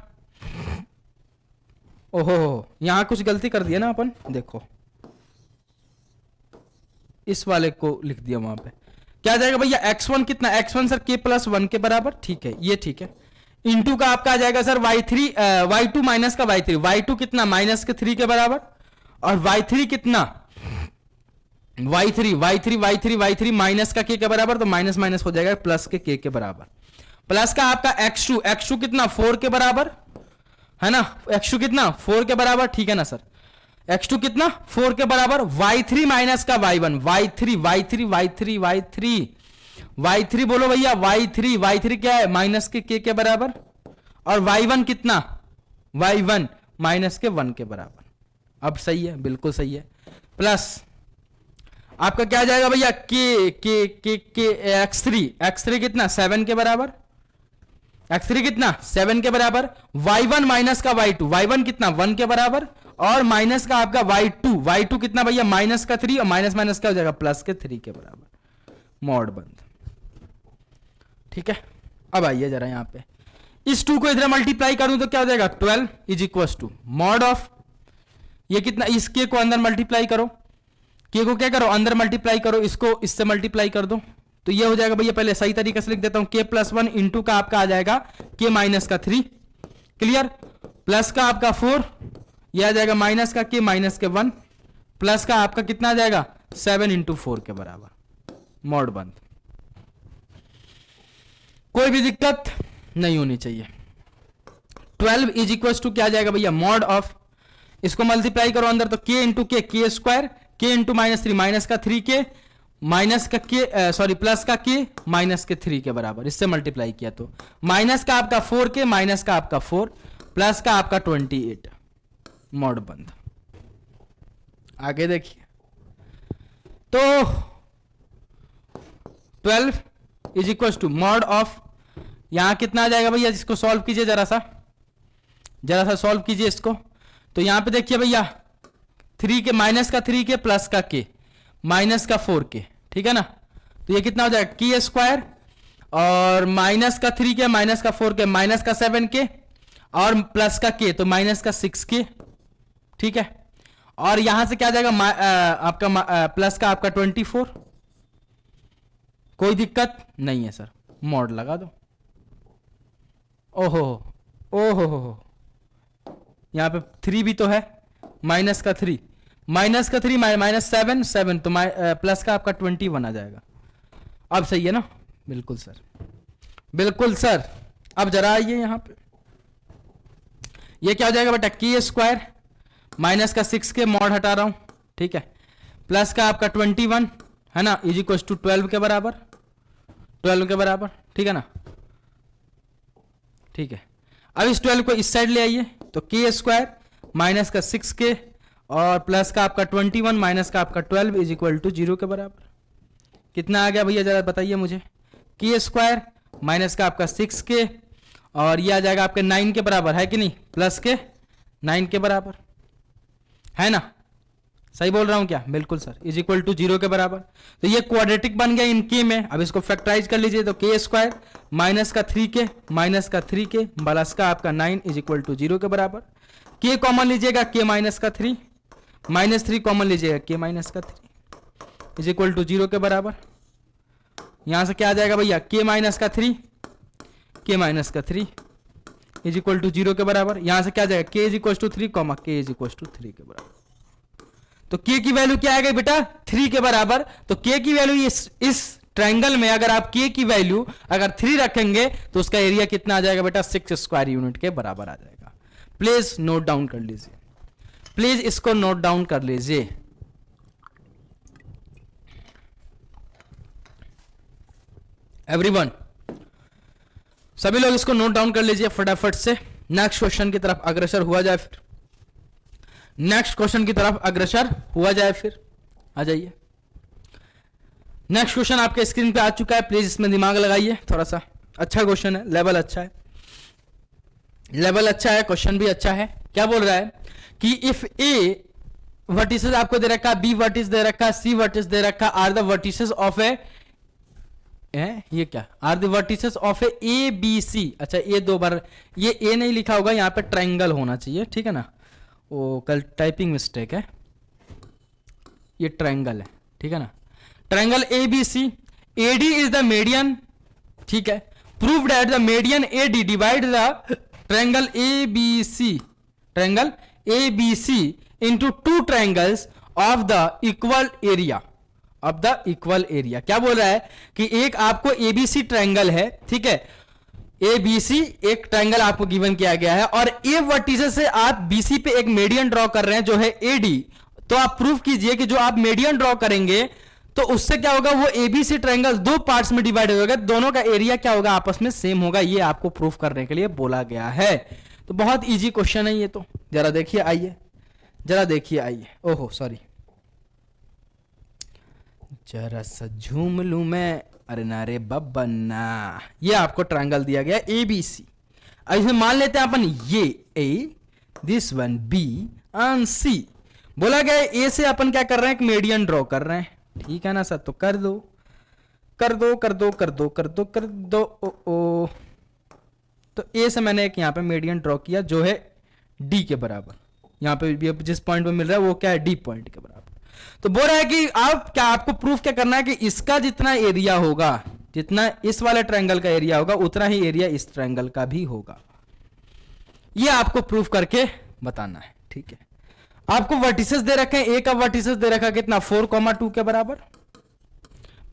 ओहो, यहां कुछ गलती कर दिया ना अपन, देखो इस वाले को लिख दिया वहां पे। क्या आ जाएगा भैया? x1 कितना? x1 सर k प्लस 1 के बराबर, ठीक है, ये ठीक है। इंटू का आपका आ जाएगा सर y2 माइनस का y3, y2 कितना? माइनस के 3 के बराबर, और y3 कितना? y3 माइनस का k के बराबर, तो माइनस माइनस हो जाएगा प्लस के k के बराबर। प्लस का आपका x2 कितना? 4 के बराबर, है ना। x2 कितना? 4 के बराबर, ठीक है ना सर। x2 कितना? 4 के बराबर। y3 माइनस का y1, y3 बोलो भैया, y3 क्या है? माइनस के k के बराबर, और y1 कितना? y1 माइनस के 1 के बराबर। अब सही है, बिल्कुल सही है। प्लस आपका क्या आ जाएगा भैया? x3 कितना? 7 के बराबर, x3 कितना? 7 के बराबर। y1 माइनस का y1 कितना? 1 के बराबर, और माइनस का आपका y2 कितना भैया? माइनस का 3, और माइनस माइनस क्या हो जाएगा? प्लस के 3 के बराबर, मॉड बंद, ठीक है। अब आइए जरा यहां पे, इस 2 को इधर मल्टीप्लाई करूं तो क्या हो जाएगा? 12 is equal to mod of ये कितना? इस के को अंदर मल्टीप्लाई करो, के को क्या करो? अंदर मल्टीप्लाई करो, इसको इससे मल्टीप्लाई कर दो, तो ये हो जाएगा भैया। पहले सही तरीके से लिख देता हूं, k प्लस 1 इंटू का आपका आ जाएगा k माइनस का 3, क्लियर। प्लस का आपका 4, यह आ जाएगा माइनस का k माइनस के 1, प्लस का आपका कितना आ जाएगा? 7 इंटू 4 के बराबर, मॉड बंद। कोई भी दिक्कत नहीं होनी चाहिए। 12 इज इक्वल टू क्या आ जाएगा भैया? मॉड ऑफ, इसको मल्टीप्लाई करो अंदर, तो k into k square, k into -3 minus का 3k, माइनस का k प्लस का k माइनस के 3 के बराबर, इससे मल्टीप्लाई किया तो माइनस का आपका 4k माइनस का आपका 4 प्लस का आपका 28, मॉड बंद। आगे देखिए, तो 12 is equal to mod of, यहां कितना आ जाएगा भैया? इसको सॉल्व कीजिए, जरा सा सॉल्व कीजिए इसको। तो यहां पे देखिए भैया, 3 के माइनस का 3 के प्लस का के माइनस का 4 के, ठीक है ना। तो ये कितना हो जाएगा के स्क्वायर और माइनस का 3 के माइनस का 4 के माइनस का 7 के और प्लस का के तो माइनस का 6 के, ठीक है। और यहां से क्या आ जाएगा आपका प्लस का आपका 24। कोई दिक्कत नहीं है सर, मॉड लगा दो। ओहो ओहो, यहां पे 3 भी तो है, माइनस का 3 माइनस 7 तो प्लस का आपका 21 आ जाएगा। अब सही है ना, बिल्कुल सर, बिल्कुल सर। अब जरा आइए यहां पे, ये क्या हो जाएगा बेटा के स्क्वायर माइनस का 6 के मॉड हटा रहा हूं, ठीक है, प्लस का आपका 21 है ना, इज इक्वल टू 12 के बराबर, 12 के बराबर, ठीक है ना, ठीक है। अब इस 12 को इस साइड ले आइए तो के स्क्वायर माइनस का 6 के और प्लस का आपका 21 माइनस का आपका 12 इज इक्वल टू 0 के बराबर। कितना आ गया भैया जरा बताइए मुझे, के स्क्वायर माइनस का आपका 6 के और ये आ जाएगा आपके 9 के बराबर, है कि नहीं, प्लस के 9 के बराबर, है ना, सही बोल रहा हूं क्या, बिल्कुल सर, इज इक्वल टू 0 के बराबर। तो ये क्वाड्रेटिक बन गया इनके में। अब इसको फैक्टराइज कर लीजिए तो के स्क्वायर माइनस का 3 के माइनस का 3 के प्लस का आपका 9 इज इक्वल टू 0 के बराबर। के कॉमन लीजिएगा के माइनस का 3 माइनस 3 कॉमन लीजिएगा के माइनस का 3 इज इक्वल टू 0 के बराबर। यहां से क्या आ जाएगा भैया के माइनस का 3 के माइनस का 3 इज इक्वल टू 0 के बराबर। यहां से क्या आ जाएगा के इज इक्वल टू 3 कॉमा के इज इक्वल टू 3 के बराबर। तो के की वैल्यू क्या आएगा बेटा 3 के बराबर। तो के की वैल्यू इस ट्रायंगल में अगर आप के की वैल्यू अगर 3 रखेंगे तो उसका एरिया कितना आ जाएगा बेटा 6 स्क्वायर यूनिट के बराबर आ जाएगा। प्लीज नोट डाउन कर लीजिए, प्लीज इसको नोट डाउन कर लीजिए। एवरीवन सभी लोग इसको नोट डाउन कर लीजिए फटाफट से। नेक्स्ट क्वेश्चन की तरफ अग्रसर हुआ जाए, फिर नेक्स्ट क्वेश्चन की तरफ अग्रसर हुआ जाए, फिर आ जाइए। नेक्स्ट क्वेश्चन आपके स्क्रीन पे आ चुका है, प्लीज इसमें दिमाग लगाइए थोड़ा सा। अच्छा क्वेश्चन है, लेवल अच्छा है, लेवल अच्छा है, क्वेश्चन भी अच्छा है। क्या बोल रहा है कि इफ ए वर्टिसेस आपको दे रखा, बी वर्टिस दे रखा, सी वर्टिस दे रखा, are the vertices of A, ये क्या are the vertices of A B C. अच्छा ये 2 बार ये ए नहीं लिखा होगा, यहां पे ट्रायंगल होना चाहिए, ठीक है ना, वो कल टाइपिंग मिस्टेक है, ये ट्रायंगल है, ठीक है ना, triangle A B C, A D is the median, ठीक है, prove that the median A D divide the triangle A B C, triangle A B C into 2 triangles of the equal area, of the equal area. क्या बोल रहा है कि एक आपको ABC triangle है, ठीक है, एबीसी एक ट्रायंगल आपको गिवन किया गया है और ए वर्टिसेस से आप बीसी पे एक मीडियन ड्रॉ कर रहे हैं जो है एडी। तो आप प्रूफ कीजिए कि जो आप मीडियन ड्रॉ करेंगे तो उससे क्या होगा, वो एबीसी ट्रायंगल 2 पार्ट्स में डिवाइड होगा, दोनों का एरिया क्या होगा आपस में सेम होगा। ये आपको प्रूफ करने के लिए बोला गया है। तो बहुत इजी क्वेश्चन है ये, तो जरा देखिए, आइए जरा देखिए, आइए, ओहो सॉरी, जरा सा झूम लूं मैं, अरे ना रे बब्बा ना। ये आपको ट्रायंगल दिया गया ए बी सी। अब इसमें मान लेते हैं अपन ये ए, दिस वन बी एंड सी। बोला गया ए से अपन क्या कर रहे हैं, एक मीडियन ड्रॉ कर रहे हैं, ठीक है ना सर। तो कर दो कर दो कर दो कर दो कर दो कर दो, ओ तो ए से मैंने एक यहां पे मीडियन ड्रॉ किया जो है डी के बराबर। यहां पे जिस पॉइंट पे मिल रहा है वो क्या है, डी पॉइंट के बराबर। तो बोल रहा है कि आपको प्रूफ क्या करना है कि इसका जितना एरिया होगा, जितना इस वाले ट्रायंगल का एरिया होगा उतना ही एरिया इस ट्रायंगल का भी होगा। ये आपको प्रूफ करके बताना है, ठीक है। आपको वर्टिसेस दे रखे हैं, ए का वर्टिसेस दे रखा कितना 4,2 के बराबर,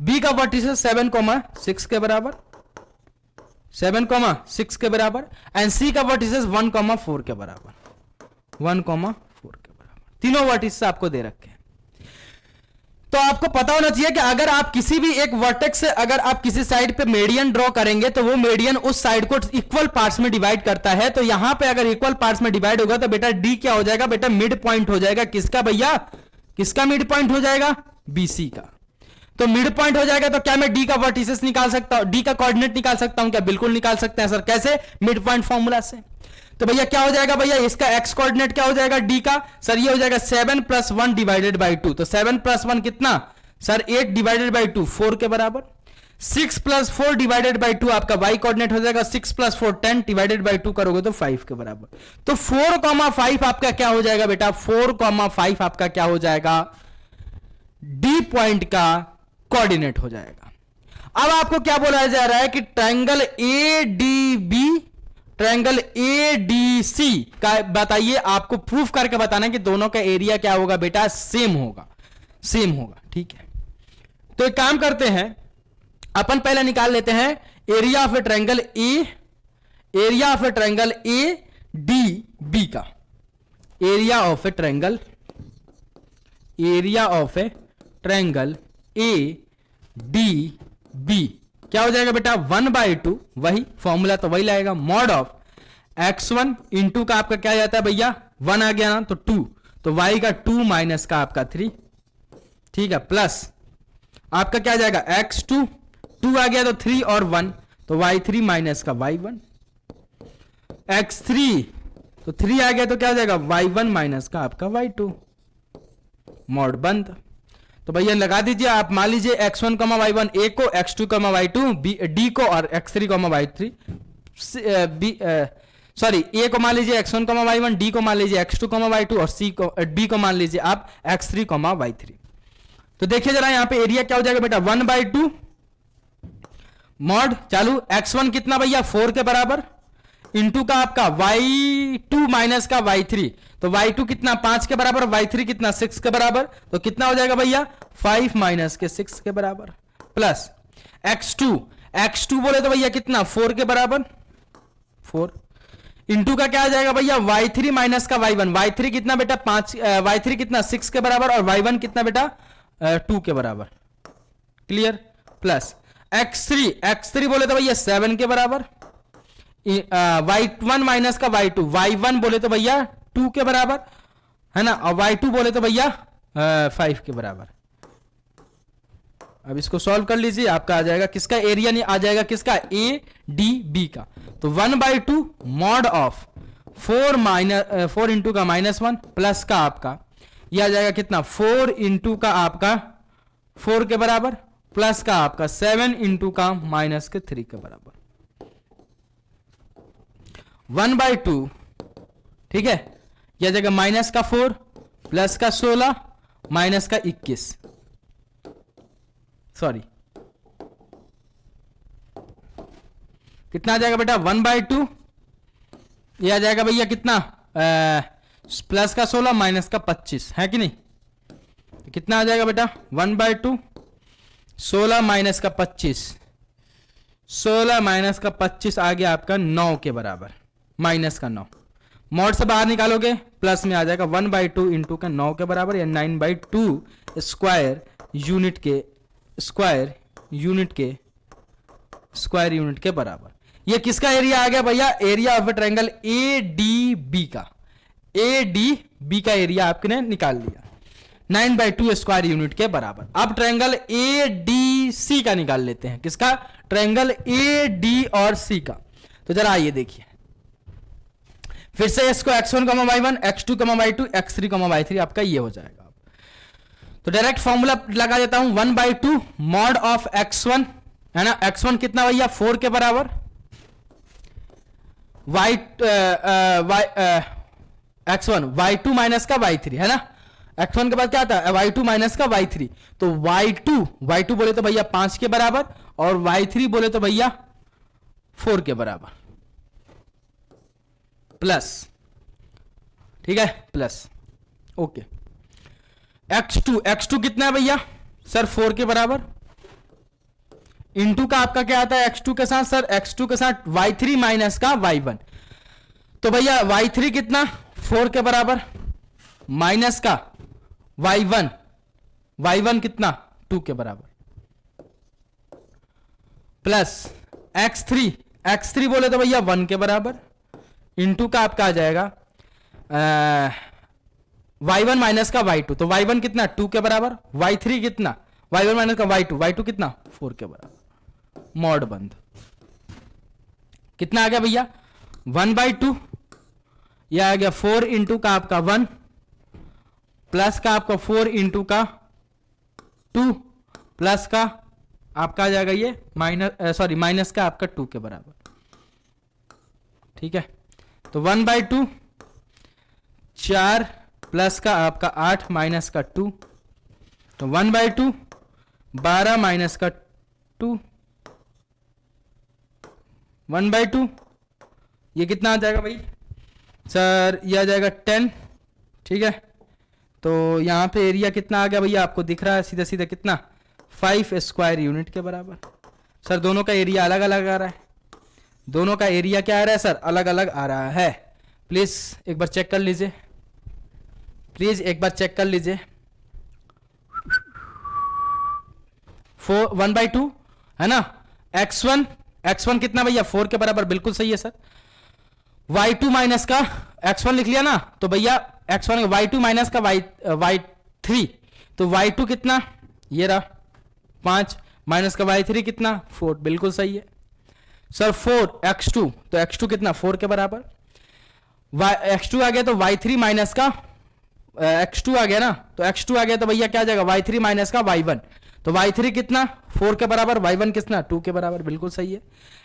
बी का वर्टिसेस 7,6 के बराबर, 7,6 के बराबर, एंड सी का वर्टिसेस 1,4 के बराबर, 1,4 के बराबर। तीनों वर्टिसेस आपको दे रखे हैं। तो आपको पता होना चाहिए कि अगर आप किसी भी एक वर्टेक्स से अगर आप किसी साइड पे मीडियन ड्रॉ करेंगे तो वो मीडियन उस साइड को इक्वल पार्ट्स में डिवाइड करता है। तो यहां पे अगर इक्वल पार्ट्स में डिवाइड होगा तो बेटा डी क्या हो जाएगा, बेटा मिड पॉइंट हो जाएगा। किसका भैया, किसका मिड पॉइंट हो जाएगा, बीसी का। तो मिड पॉइंट हो जाएगा। तो क्या मैं डी का वर्टिसेस निकाल सकता हूं, डी का कोऑर्डिनेट निकाल सकता हूं क्या? बिल्कुल निकाल सकते हैं सर। कैसे? मिड पॉइंट फॉर्मूला से। तो भैया क्या हो जाएगा भैया, इसका एक्स कोऑर्डिनेट क्या हो जाएगा डी का? सर ये हो जाएगा 7 + 1 डिवाइडेड बाई 2। तो 7 + 1 कितना सर? 8 डिवाइडेड बाई 2 4 के बराबर। 6 + 4 डिवाइडेड बाई 2 आपका वाई कोऑर्डिनेट हो जाएगा 6 + 4 10 डिवाइडेड बाई 2 करोगे तो 5 के बराबर। तो 4,5 आपका क्या हो जाएगा बेटा? 4,5 आपका क्या हो जाएगा? डी पॉइंट का कोऑर्डिनेट हो जाएगा। अब आपको क्या बोला जा रहा है कि ट्रायंगल ADB, ट्रायंगल ADC का बताइए, आपको प्रूफ करके बताना है कि दोनों का एरिया क्या होगा बेटा? सेम होगा, सेम होगा। ठीक है, तो एक काम करते हैं, अपन पहले निकाल लेते हैं area of a triangle area of a triangle ADB का। Area of a triangle ADB क्या हो जाएगा बेटा? 1/2, वही फॉर्मूला तो वही लगेगा, मॉड ऑफ x1 इंटू का आपका क्या जाता है भैया? 1 आ गया ना, तो 2, तो y का 2 माइनस का आपका 3, ठीक है, प्लस आपका क्या जाएगा? x2, 2 आ गया तो 3 और 1, तो y3 माइनस का y1, x3 तो 3 आ गया तो क्या हो जाएगा? y1 माइनस का आपका y2, मॉड बंद। तो भैया लगा दीजिए आप, मान लीजिए x1, y1 a को, x2, y2 d को, और x3, y3 सॉरी a को मान लीजिए x1, y1, d को मान लीजिए x2, y2 और c को b को मान लीजिए आप x3, y3। तो देखिए जरा यहां पे एरिया क्या हो जाएगा बेटा? 1/2 मॉड चालू x1 कितना भैया? 4 के बराबर, इंटू का आपका y2 माइनस का y3, तो y2 कितना? 5 के बराबर, y3 कितना? 6 के बराबर, तो कितना हो जाएगा भैया? 5 माइनस के 6 के बराबर, प्लस x2 बोले तो भैया कितना? 4 के बराबर, 4 इंटू का क्या आ जाएगा भैया? y3 माइनस का y1, y3 कितना बेटा? 5, y3 कितना? 6 के बराबर, और y1 कितना बेटा? 2 के बराबर, क्लियर, प्लस x3 बोले तो भैया 7 के बराबर, y1 माइनस का y2, y1 बोले तो भैया 2 के बराबर है ना, और y2 बोले तो भैया 5 के बराबर। अब इसको सॉल्व कर लीजिए, आपका आ जाएगा किसका एरिया? नहीं आ जाएगा किसका? ADB का। तो 1/2 मॉड ऑफ 4 इंटू का -1 प्लस का आपका यह आ जाएगा कितना? 4 इंटू का आपका 4 के बराबर, प्लस का आपका 7 इंटू का -3 के बराबर, 1/2, ठीक है। यह जगह माइनस का 4 प्लस का 16 माइनस का 21, सॉरी कितना आ जाएगा बेटा? 1/2, यह आ जाएगा भैया कितना? प्लस का 16 माइनस का 25 है कि नहीं? तो कितना आ जाएगा बेटा? 1/2 16 माइनस का 25, 16 माइनस का 25 आ गया आपका 9 के बराबर, माइनस का 9, मॉड से बाहर निकालोगे प्लस में आ जाएगा 1/2 इंटू का 9 के बराबर, या 9/2 स्क्वायर यूनिट के बराबर। ये किसका एरिया आ गया भैया? Area of a triangle ADB का, ADB का एरिया आपने निकाल लिया 9/2 स्क्वायर यूनिट के बराबर। अब ट्रायंगल ADC का निकाल लेते हैं। किसका? ट्रायंगल AD और C का। तो जरा आइए देखिए, फिर से इसको x1, y1, x2, y2, x3, y3 आपका ये हो जाएगा। तो डायरेक्ट फॉर्मूला लगा देता हूं, 1/2 मॉड ऑफ x1 है ना, x1 कितना भैया? 4 के बराबर, x1 y2 माइनस का y3 है ना, x1 के बाद क्या आता है? y2 माइनस का y3, तो y2 बोले तो भैया 5 के बराबर, और y3 बोले तो भैया 4 के बराबर, प्लस, ठीक है, प्लस, ओके। x2 कितना है भैया? सर 4 के बराबर, इंटू का आपका क्या आता है x2 के साथ? सर x2 के साथ y3 माइनस का y1, तो भैया y3 कितना? 4 के बराबर, माइनस का y1 कितना? 2 के बराबर, प्लस x3 बोले तो भैया 1 के बराबर, इंटू का आपका आ जाएगा y1 माइनस का y2, तो y1 कितना? 2 के बराबर, y3 कितना? y1 माइनस का y2 कितना 4 के बराबर, मॉड बंद। कितना आ गया भैया 1/2, यह आ गया 4 इंटू का आपका 1 प्लस का आपका 4 इंटू का 2 प्लस का आपका आ जाएगा ये माइनस का आपका 2 के बराबर। ठीक है, तो 1/2 4 प्लस का आपका 8 माइनस का 2, तो 1/2 12 माइनस का 2, 1/2 ये कितना आ जाएगा भाई सर, ये आ जाएगा 10। ठीक है, तो यहां पे एरिया कितना आ गया भैया, आपको दिख रहा है सीधा सीधा कितना 5 स्क्वायर यूनिट के बराबर। सर दोनों का एरिया अलग अलग आ रहा है, दोनों का एरिया क्या आ रहा है सर, अलग अलग आ रहा है। प्लीज एक बार चेक कर लीजिए, प्लीज एक बार चेक कर लीजिए। 1/2 है ना, x1 कितना भैया 4 के बराबर, बिल्कुल सही है सर। y2 माइनस का x1 लिख लिया ना, तो भैया x1 y2 माइनस का y3, तो y2 कितना ये रहा 5 माइनस का y3 कितना 4, बिल्कुल सही है सर। 4 x2, तो x2 कितना 4 के बराबर, x2 आ गया तो y3 माइनस का x2 आ गया ना, तो x2 आ गया तो भैया क्या आ जाएगा y3 माइनस का y1, तो y3 कितना 4 के बराबर, y1 कितना 2 के बराबर, बिल्कुल सही है।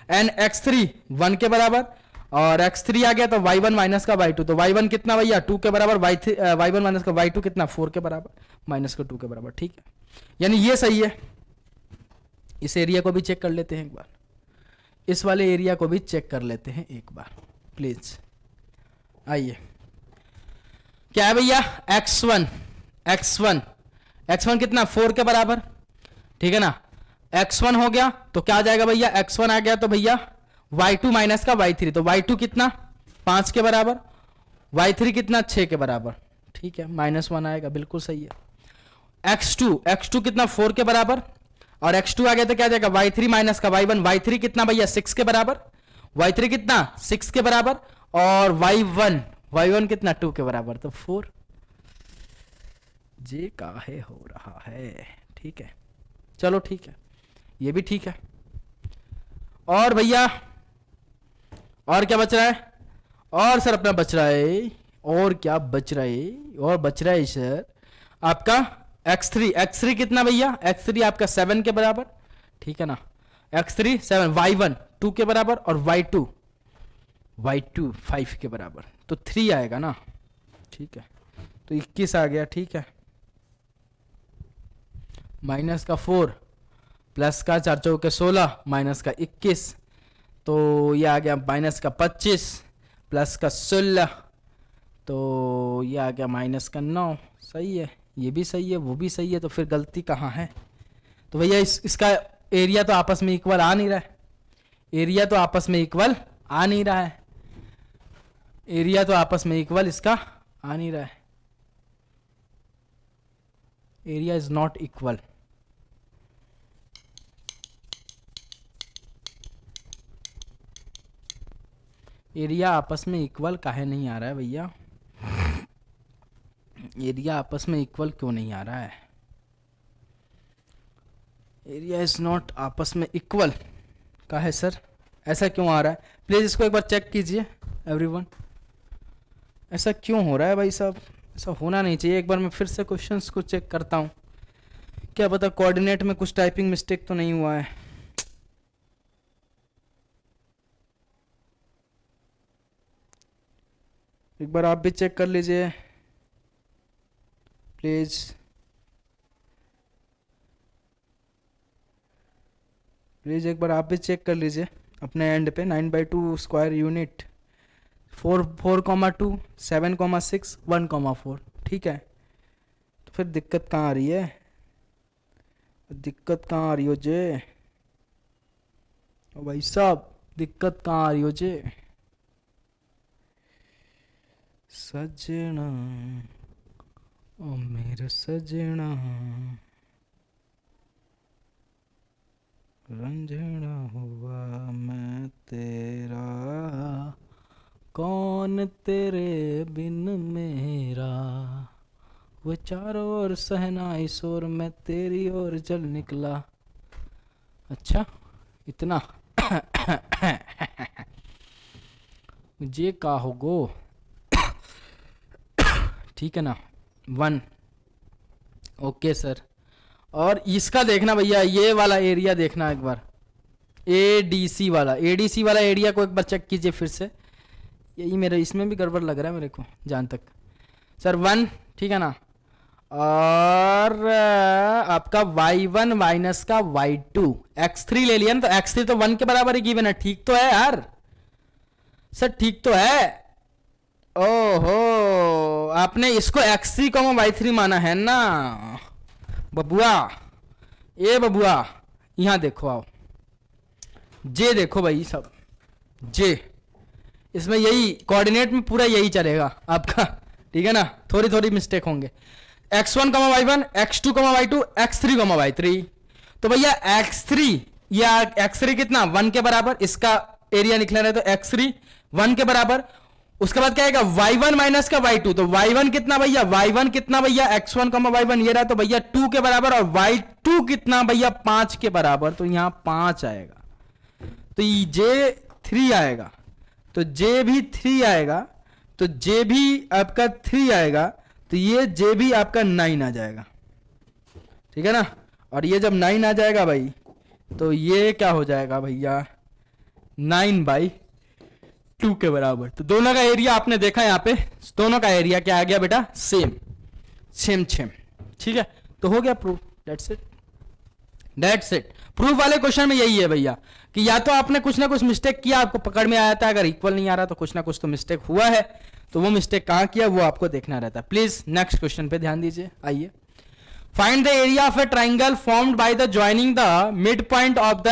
एंड x3 1 के बराबर, और x3 आ गया तो y1 माइनस का y2, तो y1 कितना भैया 2 के बराबर, y1 माइनस का y2 कितना 4 के बराबर, माइनस का 2 के बराबर। ठीक है, यानी ये सही है। इस एरिया को भी चेक कर लेते हैं एक बार, इस वाले एरिया को भी चेक कर लेते हैं एक बार प्लीज। आइए, क्या है भैया x1 कितना 4 के बराबर, ठीक है ना। x1 हो गया तो क्या आ जाएगा भैया, x1 आ गया तो भैया y2 माइनस का y3, तो y2 कितना 5 के बराबर, y3 कितना 6 के बराबर। ठीक है, -1 आएगा, बिल्कुल सही है। x2 कितना 4 के बराबर, और x2 आ गया तो क्या आ जाएगा y3 माइनस का y1, y3 कितना भैया 6 के बराबर, y3 कितना 6 के बराबर, और y1 कितना 2 के बराबर, तो 4। जे काहे हो रहा है, ठीक है चलो ठीक है, ये भी ठीक है। और भैया और क्या बच रहा है, और सर अपना बच रहा है, और क्या बच रहा है, और बच रहा है सर आपका x3 कितना भैया, x3 आपका 7 के बराबर, ठीक है ना। x3 7, y1 2 के बराबर, और y2 5 के बराबर, तो 3 आएगा ना। ठीक है, तो 21 आ गया। ठीक है, माइनस का 4 प्लस का 4 चौके 16 माइनस का 21, तो ये आ गया माइनस का 25 प्लस का 16, तो ये आ गया माइनस का 9। सही है, ये भी सही है, वो भी सही है, तो फिर गलती कहाँ है। तो भैया इसका एरिया तो आपस में इक्वल आ नहीं रहा है, एरिया तो आपस में इक्वल आ नहीं रहा है, एरिया तो आपस में इक्वल इसका आ नहीं रहा है, area is not equal. Area आपस में इक्वल काहे नहीं आ रहा है भैया, एरिया आपस में इक्वल क्यों नहीं आ रहा है, एरिया इज नॉट आपस में इक्वल काहे सर, ऐसा क्यों आ रहा है। प्लीज इसको एक बार चेक कीजिए एवरीवन, ऐसा क्यों हो रहा है भाई साहब, ऐसा होना नहीं चाहिए। एक बार मैं फिर से क्वेश्चंस को चेक करता हूँ, क्या पता कोऑर्डिनेट में कुछ टाइपिंग मिस्टेक तो नहीं हुआ है। एक बार आप भी चेक कर लीजिए प्लीज। प्लीज एक बार आप भी चेक कर लीजिए अपने एंड पे। 9/2 स्क्वायर यूनिट 4,2 7,6 1,4, ठीक है। तो फिर दिक्कत कहाँ आ रही है, दिक्कत कहाँ आ रही हो जे, ओ भाई साहब दिक्कत कहाँ आ रही हो जे। सजना ओ मेरे सजना रंजना हुआ मैं तेरा, कौन तेरे बिन मेरा वो चारों ओर सहनाई शोर में तेरी ओर चल निकला। अच्छा इतना मुझे का होगो। ठीक है ना 1। Okay sir. और इसका देखना भैया, ये वाला एरिया देखना एक बार, एडीसी वाला एरिया को एक बार चेक कीजिए फिर से। यही मेरे इसमें भी गड़बड़ लग रहा है मेरे को जहाँ तक। सर 1 ठीक है ना। और आपका y1 माइनस का y2 x3 ले लिया ना, तो x3 तो 1 के बराबर ही गिवन है। ठीक तो है यार सर, ठीक तो है। ओहो आपने इसको x3 y3 माना है ना बबुआ। ए बबुआ यहां देखो, आओ जे देखो भाई सब, जे इसमें यही कोऑर्डिनेट में पूरा यही चलेगा आपका। ठीक है ना, थोड़ी थोड़ी मिस्टेक होंगे। x1 y1 x2 y2 x3 y3। तो भैया x3 या x3 कितना 1 के बराबर, इसका एरिया निकला रहे तो x3 1 के बराबर। उसके बाद क्या आएगा y1 माइनस का y2, तो y1 कितना भैया, y1 कितना भैया x1 y1 ये रहा, तो भैया 2 के बराबर। और y2 कितना भैया 5 के बराबर, तो यहां 5 आएगा। तो जे 3 आएगा, तो जे भी 3 आएगा, तो जे भी आपका 3 आएगा, तो ये जे भी आपका 9 आ जाएगा। ठीक है ना। और ये जब 9 आ जाएगा भाई, तो ये क्या हो जाएगा भैया 9/2 के बराबर। तो दोनों का एरिया आपने देखा यहाँ पे, दोनों का एरिया क्या आ गया बेटा, सेम। ठीक है, तो हो गया प्रूफ। That's it. प्रूफ वाले क्वेश्चन में यही है भैया कि या तो आपने कुछ ना कुछ मिस्टेक किया, आपको पकड़ में आया था, अगर इक्वल नहीं आ रहा तो कुछ ना कुछ तो मिस्टेक हुआ है, तो वो मिस्टेक कहां किया वो आपको देखना रहता है। प्लीज नेक्स्ट क्वेश्चन पे ध्यान दीजिए। आइए, find the area of a triangle formed by the joining the mid point of the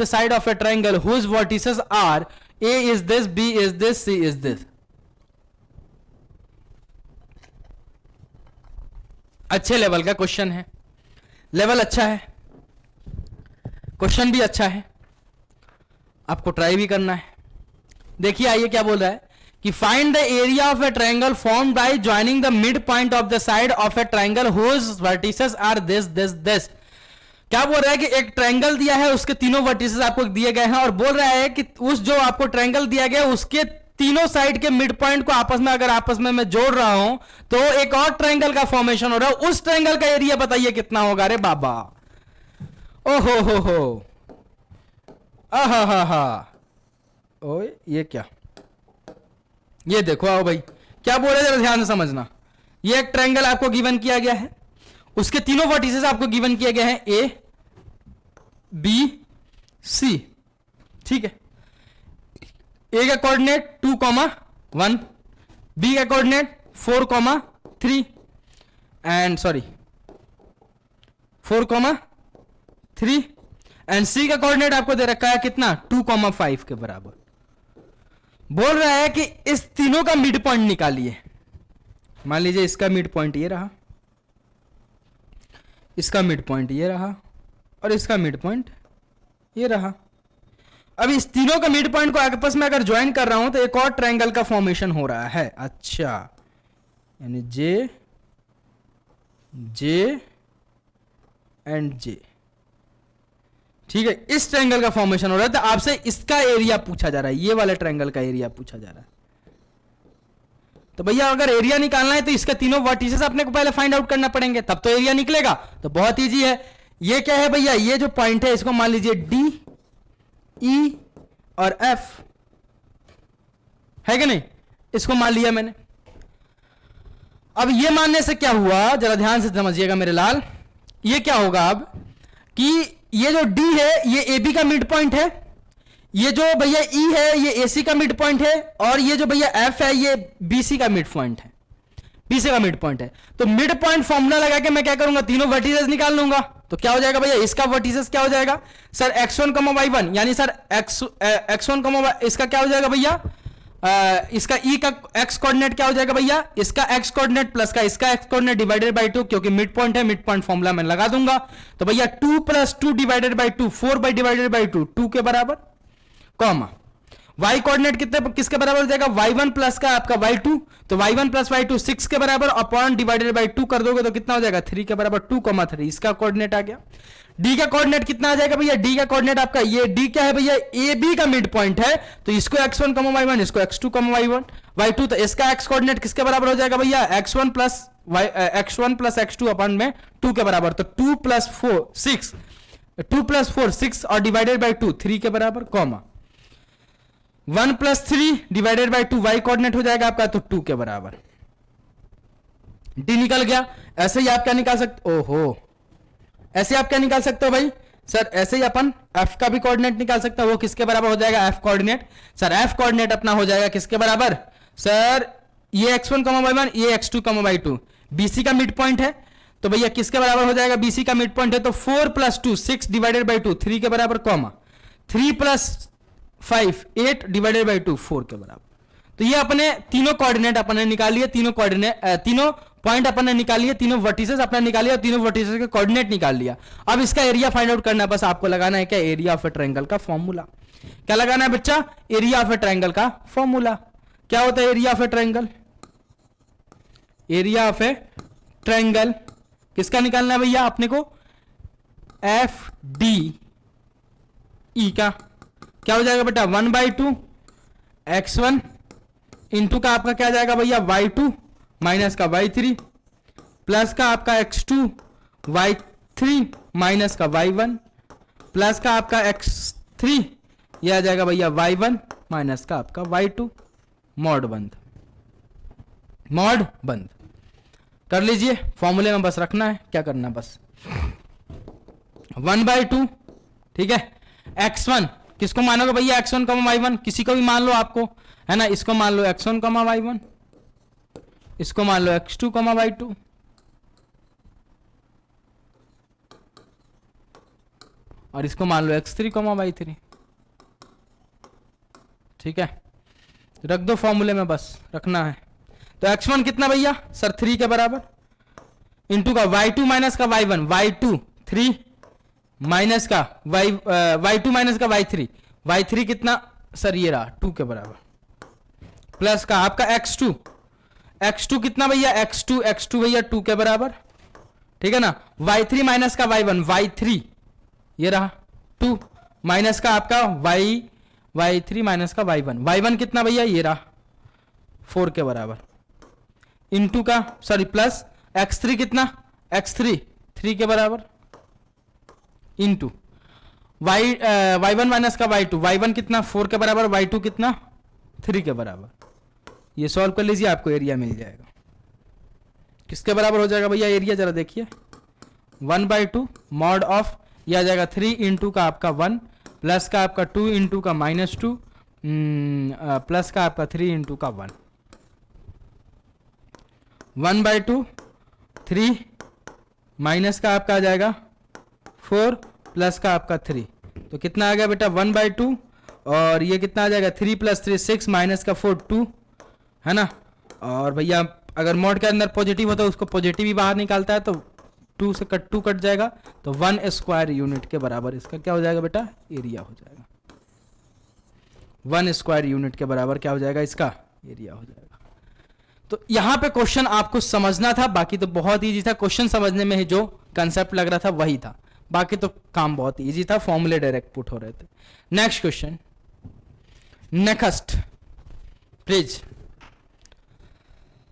side of a triangle whose vertices are A is this, B is this, C is this. अच्छे level का question है, level अच्छा है, question भी अच्छा है, आपको try भी करना है। देखिए आइए क्या बोल रहा है कि find the area of a triangle formed by joining the mid point of the side of a triangle whose vertices are this this this. क्या बोल रहा है कि एक ट्रायंगल दिया है, उसके तीनों वर्टिसेस आपको दिए गए हैं, और बोल रहा है कि उस जो आपको ट्रायंगल दिया गया उसके तीनों साइड के मिड पॉइंट को आपस में अगर आपस में मैं जोड़ रहा हूं तो एक और ट्रायंगल का फॉर्मेशन हो रहा है। उस ट्रायंगल का एरिया बताइए कितना होगा। रे बाबा, ओहो हो, आहा, ओए ये क्या, ये देखो, आओ भाई क्या बोल रहे हैं जरा ध्यान से समझना। ये एक ट्रायंगल आपको गिवन किया गया है, उसके तीनों वर्टिसेस आपको गिवन किए गए हैं, ए बी सी। ठीक है, ए का कोऑर्डिनेट 2,1, बी का कोऑर्डिनेट 4,3 एंड 4,3 एंड सी का कोऑर्डिनेट आपको दे रखा है कितना 2,5 के बराबर। बोल रहा है कि इस तीनों का मिड पॉइंट निकालिए। मान लीजिए इसका मिड पॉइंट ये रहा, इसका मिड पॉइंट ये रहा, और इसका मिड पॉइंट ये रहा। अब इस तीनों का मिड पॉइंट को आपस में अगर ज्वाइन कर रहा हूं तो एक और ट्रायंगल का फॉर्मेशन हो रहा है। अच्छा, यानी जे एंड जे। ठीक है, इस ट्रायंगल का फॉर्मेशन हो रहा है, तो आपसे इसका एरिया पूछा जा रहा है, ये वाले ट्रायंगल का एरिया पूछा जा रहा है। तो भैया अगर एरिया निकालना है तो इसके तीनों वर्टिसेस अपने को पहले फाइंड आउट करना पड़ेंगे, तब तो एरिया निकलेगा। तो बहुत इजी है। ये क्या है भैया, ये जो पॉइंट है इसको मान लीजिए डी, ई और एफ है कि नहीं, इसको मान लिया मैंने। अब ये मानने से क्या हुआ, जरा ध्यान से समझिएगा मेरे लाल। ये क्या होगा अब कि ये जो डी है ये ए बी का मिड पॉइंट है, ये जो भैया ई है ये ए सी का मिड पॉइंट है, और ये जो भैया एफ है ये बी सी का मिड पॉइंट है, बी सी का मिड पॉइंट है। तो मिड पॉइंट फॉर्मूला लगा के मैं क्या करूंगा, तीनों वर्टिसेस निकाल लूंगा। तो क्या हो जाएगा भैया, इसका वर्टिसेस क्या हो जाएगा सर x1, y1, यानी सर x1, इसका क्या हो जाएगा भैया, इसका ई का x कोऑर्डिनेट क्या हो जाएगा भैया, इसका x कोऑर्डिनेट प्लस का इसका x कोऑर्डिनेट डिवाइडेड बाय 2, क्योंकि मिड पॉइंट है, मिड पॉइंट फॉर्मूला मैं लगा दूंगा। तो भैया 2 + 2 डिवाइडेड बाय 2, 4 डिवाइडेड बाय 2, 2 के बराबर, कॉमा। y कोऑर्डिनेट कितने किसके बराबर हो जाएगा, y1 प्लस का आपका y2, तो y1 प्लस y2 6 के बराबर अपॉन डिवाइडेड बाई 2 कर दोगे तो कितना हो जाएगा 3 के बराबर 2,3, इसका कोऑर्डिनेट आ गया। d का कोऑर्डिनेट कितना आ जाएगा भैया, d का कोऑर्डिनेट आपका ये d क्या है भैया, ए बी का मिड पॉइंट है, तो इसको x1, y1, इसको x2, y1, y2, तो इसका x कोऑर्डिनेट किसके बराबर हो जाएगा भैया, x1 प्लस x2 अपॉन में 2 के बराबर, तो 2 प्लस 4 6 और डिवाइडेड बाई 2 3 के बराबर, comma 1 plus 3 divided by 2 y coordinate हो जाएगा आपका तो 2 के बराबर, d निकल गया। ऐसे ही आप क्या निकाल सकते, ओहो ऐसे आप क्या निकाल सकते हो भाई, सर ऐसे ही अपन f का भी कोऑर्डिनेट निकाल सकते हो, वो किसके बराबर हो जाएगा f coordinate, sir f coordinate अपना हो जाएगा किसके बराबर, सर ये x1, y1, ये x2, y2 bc का मिड पॉइंट है, तो भैया किसके बराबर हो जाएगा, bc का मिड पॉइंट है तो 4 प्लस 2 6 डिवाइडेड बाई 2 3 के बराबर, कॉमा 3 प्लस 5 8 डिवाइडेड बाई 2 4 के बराबर। तो ये अपने तीनों कोऑर्डिनेट अपने निकाल लिए, तीनों कोऑर्डिनेट तीनों पॉइंट अपने निकाल लिए, तीनों वर्टिसेस अपने निकाल लिया, तीनों वर्टिसेस के कोऑर्डिनेट निकाल लिया। अब इसका एरिया फाइंड आउट करना है, बस आपको लगाना है क्या, एरिया ऑफ ए ट्रायंगल का फॉर्मूला। क्या लगाना है बच्चा, एरिया ऑफ ए ट्रायंगल का फॉर्मूला। क्या होता है area of a triangle, area of a triangle किसका निकालना है भैया अपने को, एफ डी ई का। क्या हो जाएगा बेटा 1/2 x1 इंटू का आपका क्या जाएगा भैया y2 माइनस का y3 प्लस का आपका x2 y3 माइनस का y1 प्लस का आपका x3 यह आ जाएगा भैया y1 माइनस का आपका y2, मॉड बंद कर लीजिए। फॉर्मूले में बस रखना है, क्या करना है बस 1/2, ठीक है। x1 किसको मानोगे भैया, x1, y1 किसी को भी मान लो आपको, है ना, इसको मान लो x1, y1, इसको मान लो x2, y2, और इसको मान लो x3, y3, ठीक है। रख दो फॉर्मूले में, बस रखना है। तो x1 कितना भैया सर 3 के बराबर इंटू का y2 माइनस का y1, y2 3 माइनस का y2 माइनस का y3 कितना सर ये रहा 2 के बराबर, प्लस का आपका x2 कितना भैया x2 भैया 2 के बराबर, ठीक है ना। y3 माइनस का y1, y3 ये रहा 2 माइनस का आपका y3 माइनस का y1 कितना भैया ये रहा 4 के बराबर, इंटू का सॉरी प्लस x3 कितना x3 3 के बराबर, इंटू y1 माइनस का y1 कितना 4 के बराबर, y2 कितना 3 के बराबर। ये सॉल्व कर लीजिए, आपको एरिया मिल जाएगा। किसके बराबर हो जाएगा भैया एरिया, जरा देखिए 1/2 मॉड ऑफ यह आ जाएगा 3 इंटू का आपका 1 प्लस का आपका 2 इंटू का -2 प्लस का आपका 3 इंटू का 1, 1/2 3 माइनस का आपका आ जाएगा 4 प्लस का आपका 3, तो कितना आ गया बेटा 1/2, और ये कितना आ जाएगा 3 + 3 6 माइनस का 4 2, है ना। और भैया अगर मॉड के अंदर पॉजिटिव होता है उसको पॉजिटिव ही बाहर निकालता है, तो 2 से 2 कट जाएगा, तो 1 स्क्वायर यूनिट के बराबर इसका क्या हो जाएगा बेटा एरिया हो जाएगा। 1 स्क्वायर यूनिट के बराबर क्या हो जाएगा इसका एरिया हो जाएगा। तो यहां पे क्वेश्चन आपको समझना था, बाकी तो बहुत इजी था। क्वेश्चन समझने में ही जो कंसेप्ट लग रहा था वही था, बाकी तो काम बहुत इजी था, फॉर्मूले डायरेक्ट पुट हो रहे थे। नेक्स्ट क्वेश्चन, नेक्स्ट प्लीज,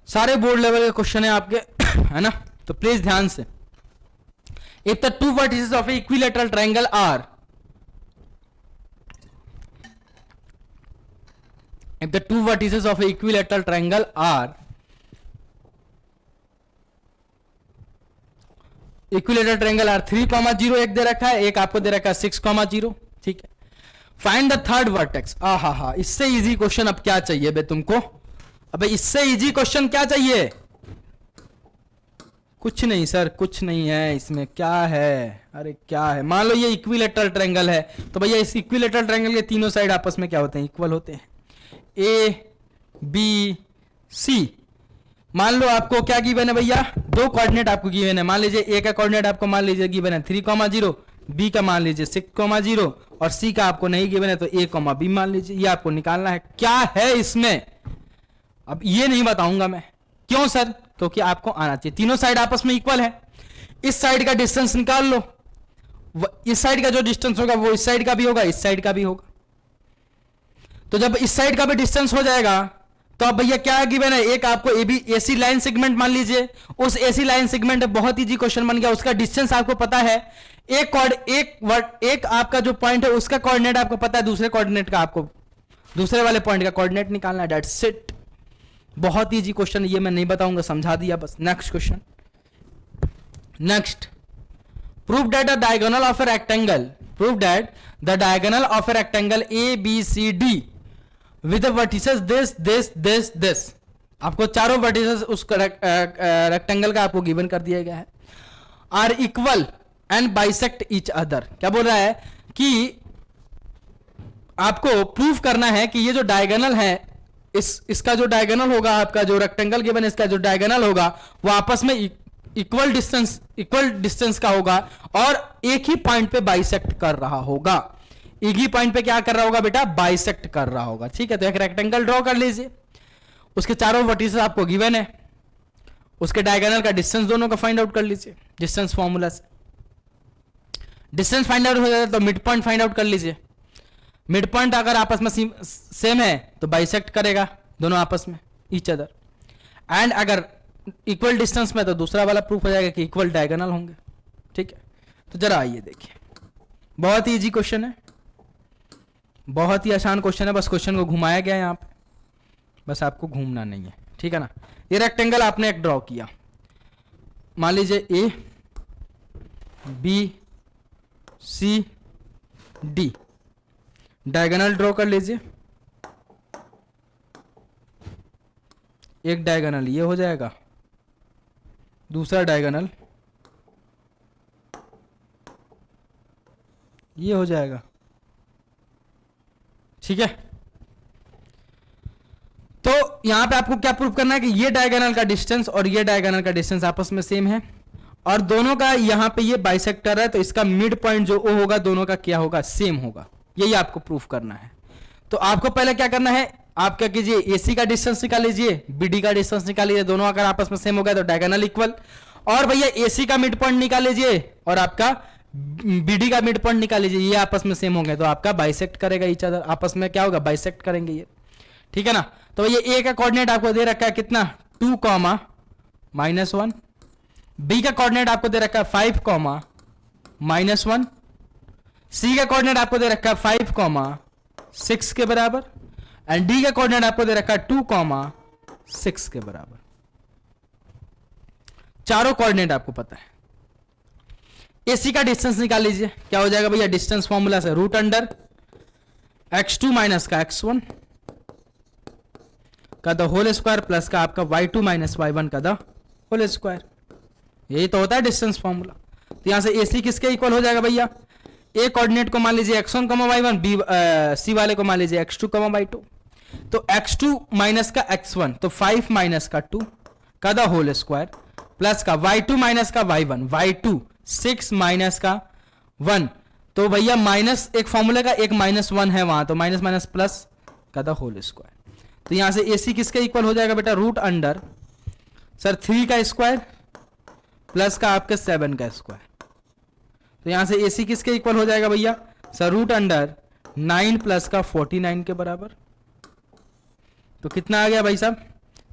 सारे बोर्ड लेवल के क्वेश्चन है आपके है ना, तो प्लीज ध्यान से। If the 2 vertices of an equilateral triangle are, if the 2 vertices of an equilateral triangle are equilateral triangle are 3,0 एक दे रखा है, एक आपको दे रखा है 6,0, ठीक है। Find the third vertex. हा इससे इजी क्वेश्चन अब क्या चाहिए बे तुमको, अबे इससे इजी क्वेश्चन क्या चाहिए, कुछ नहीं सर, कुछ नहीं है इसमें, क्या है, अरे क्या है। मान लो ये इक्विलेटरल ट्रायंगल है, तो भैया इस इक्विलेटरल ट्रायंगल के तीनों साइड आपस में क्या होते हैं इक्वल होते हैं, ए बी सी। मान लो आपको क्या गिवन है भैया, 2 कोऑर्डिनेट आपको गिवन है। मान लीजिए ए का कोऑर्डिनेट आपको मान लीजिए गिवन है 3,0, बी का मान लीजिए 6,0 और सी का आपको नहीं गिवन है तो ए कॉमा बी मान लीजिए। ये आपको निकालना है। क्या है इसमें, अब ये नहीं बताऊंगा मैं। क्यों सर? क्योंकि आपको आना चाहिए। तीनों साइड आपस में इक्वल है। इस साइड का डिस्टेंस निकाल लो, इस साइड का जो डिस्टेंस होगा वो इस साइड का भी होगा, इस साइड का भी होगा। तो जब इस साइड का भी डिस्टेंस हो जाएगा तो अब भैया क्या गिवन है, एक आपको एसी लाइन सेगमेंट मान लीजिए। उस एसी लाइन सेगमेंट बहुत इजी क्वेश्चन बन गया। उसका डिस्टेंस आपको पता है, एक आपका जो पॉइंट है उसका कोऑर्डिनेट आपको पता है, दूसरे कोऑर्डिनेट का आपको दूसरे वाले पॉइंट का कोऑर्डिनेट निकालना है। That's it. बहुत इजी क्वेश्चन, ये मैं नहीं बताऊंगा, समझा दिया बस। Next question. Next, prove that the diagonal of a rectangle, prove that the diagonal of a rectangle A B C D with vertices this. आपको चारों वर्टिसेस उस रेक्टेंगल का आपको गिवन कर दिया गया है। Are equal and bisect each other. क्या बोल रहा है कि आपको प्रूव करना है कि ये जो डायगोनल है, इसका जो डायगोनल होगा, आपका जो रेक्टेंगल गिवन इसका जो डायगोनल होगा वो आपस में इक्वल डिस्टेंस का होगा और एक ही पॉइंट पे बाइसेक्ट कर रहा होगा। एक ही पॉइंट पे क्या कर रहा होगा बेटा, बाइसेक्ट कर रहा होगा। ठीक है, तो एक रेक्टेंगल ड्रॉ कर लीजिए, उसके चारों वर्टिसेस आपको गिवन है, उसके डायगोनल का डिस्टेंस दोनों का फाइंड आउट कर लीजिए डिस्टेंस फॉर्मूला से। डिस्टेंस फाइंड आउट हो जाता है तो मिड पॉइंट फाइंड आउट कर लीजिए। मिड पॉइंट अगर आपस में सेम है तो बाइसेक्ट करेगा दोनों आपस में ईच अदर, एंड अगर इक्वल डिस्टेंस में तो दूसरा वाला प्रूफ हो जाएगा कि इक्वल डायगोनल होंगे। ठीक है, तो जरा आइए देखिए, बहुत ही इजी क्वेश्चन है, बहुत ही आसान क्वेश्चन है। बस क्वेश्चन को घुमाया गया है यहाँ पे, बस आपको घूमना नहीं है। ठीक है ना। ये रेक्टेंगल आपने एक ड्रॉ किया, मान लीजिए A B C D, diagonal draw कर लीजिए। एक डायगोनल ये हो जाएगा, दूसरा डायगोनल ये हो जाएगा। ठीक है, तो यहां पे आपको क्या प्रूफ करना है कि ये डायगोनल का डिस्टेंस और ये डायगोनल का डिस्टेंस आपस में सेम है और दोनों का यहां पे ये बाइसेक्टर है, तो इसका मिड पॉइंट जो ओ होगा दोनों का क्या होगा, सेम होगा। यही आपको प्रूफ करना है। तो आपको पहले क्या करना है, आप क्या कीजिए, एसी का डिस्टेंस निकाल लीजिए, बीडी का डिस्टेंस निकाल लीजिए, दोनों अगर आपस में सेम हो गया तो डायगोनल इक्वल। और भैया एसी का मिड पॉइंट निकाल लीजिए और आपका बीडी का मिड पॉइंट निकाल लीजिए, ये आपस में सेम हो गए तो आपका बाइसेक्ट करेगा ईच अदर, आपस में क्या होगा, बाइसेक्ट करेंगे ये। ठीक है ना। तो ये ए का कोऑर्डिनेट आपको दे रखा है कितना, 2, -1। बी का कोऑर्डिनेट आपको दे रखा है 5, -1। सी का कोऑर्डिनेट आपको दे रखा है 5, 6 के बराबर, एंड डी का कोऑर्डिनेट आपको दे रखा है 2, 6 के बराबर। चारों कोऑर्डिनेट आपको पता है। एसी का डिस्टेंस निकाल लीजिए, क्या हो जाएगा भैया, डिस्टेंस फॉर्मूला से √अंडर x2 माइनस का x1 का द होल स्क्वायर प्लस का आपका y2 माइनस y1 का द होल स्क्वायर। यही तो होता है डिस्टेंस फॉर्मूला। तो यहां से एसी किसके इक्वल हो जाएगा भैया, ए कोऑर्डिनेट को मान लीजिए x1, y1, बी सी वाले को मान लीजिए x2, y2। तो x2 माइनस का x1 तो 5 माइनस का 2 का द होल स्क्वायर प्लस का y2 माइनस का y1, y2 6 माइनस का 1। तो भैया माइनस एक फॉर्मूले का एक -1 है वहां, तो माइनस माइनस प्लस का द होल स्क्वायर। तो यहां से एसी किसके इक्वल हो जाएगा बेटा, √अंडर सर 3 का स्क्वायर प्लस का आपके 7 का स्क्वायर। तो यहां से एसी किसके इक्वल हो जाएगा भैया, सर √अंडर 9 प्लस का 49 के बराबर। तो कितना आ गया भाई साहब,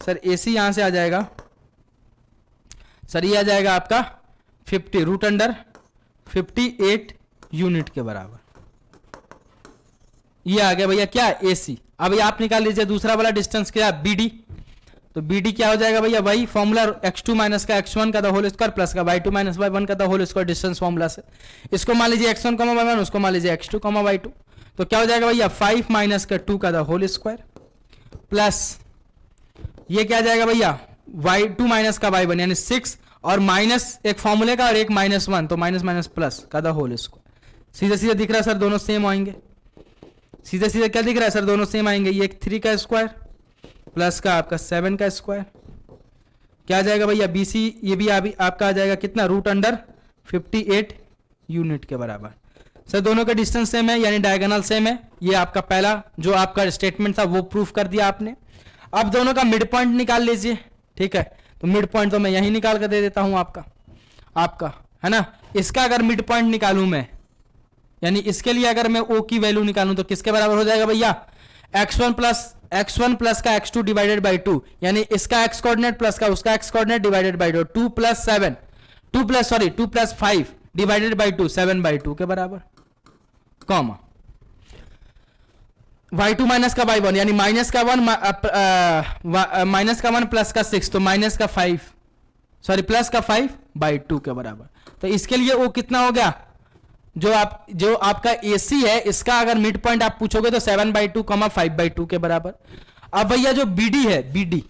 सर एसी यहां से आ जाएगा, सर ये आ जाएगा आपका 50 √अंडर 58 यूनिट के बराबर। ये आ गया भैया क्या, एसी। अब आप निकाल लीजिए दूसरा वाला डिस्टेंस क्या, बीडी। तो बीडी क्या हो जाएगा भैया, वही फॉर्मूला x2 माइनस का x1 का द होल स्क्वायर प्लस का y2 माइनस y1 का the whole square distance formula से। इसको मान लीजिए x1, y1, उसको मान लीजिए x2, y2। तो क्या हो जाएगा भैया 5 माइनस का 2 का द होल स्क्वायर प्लस ये क्या आ जाएगा भैया y2 माइनस का y1 यानी 6 और माइनस एक फॉर्मूले का और एक -1 तो माइनस माइनस प्लस का द होल स्क्वायर। सीधे सीधे दिख रहा है सर, दोनों सेम आएंगे। सीधे सीधे क्या दिख रहा है सर, दोनों सेम आएंगे। ये 3 का स्क्वायर प्लस का आपका 7 का स्क्वायर क्या आ जाएगा भैया, बीसी ये भी आपका आ जाएगा कितना, √अंडर 58 यूनिट के बराबर। सर दोनों का डिस्टेंस सेम है यानी डायगोनल सेम है। ये आपका पहला जो आपका स्टेटमेंट था वो प्रूफ कर दिया आपने। अब दोनों का मिड पॉइंट निकाल लीजिए, ठीक है। तो मिड पॉइंट तो मैं यही निकाल कर दे देता हूं आपका है ना। इसका अगर मिड पॉइंट निकालूं मैं, यानी इसके लिए अगर मैं ओ की वैल्यू निकालूं तो किसके बराबर हो जाएगा भैया, x1 प्लस का x2 डिवाइडेड बाई 2, यानी इसका x कोऑर्डिनेट प्लस का उसका x coordinate divided by 2 plus 5 divided by 2 7/2 के बराबर, कॉमा y2 माइनस का y1 यानी माइनस का 1 प्लस का 6 तो माइनस का 5 प्लस का 5/2 के बराबर। तो इसके लिए वो कितना हो गया, जो आपका AC है इसका अगर मिड पॉइंट आप पूछोगे तो 7/2 5/2 के बराबर। अब भैया जो BD है BD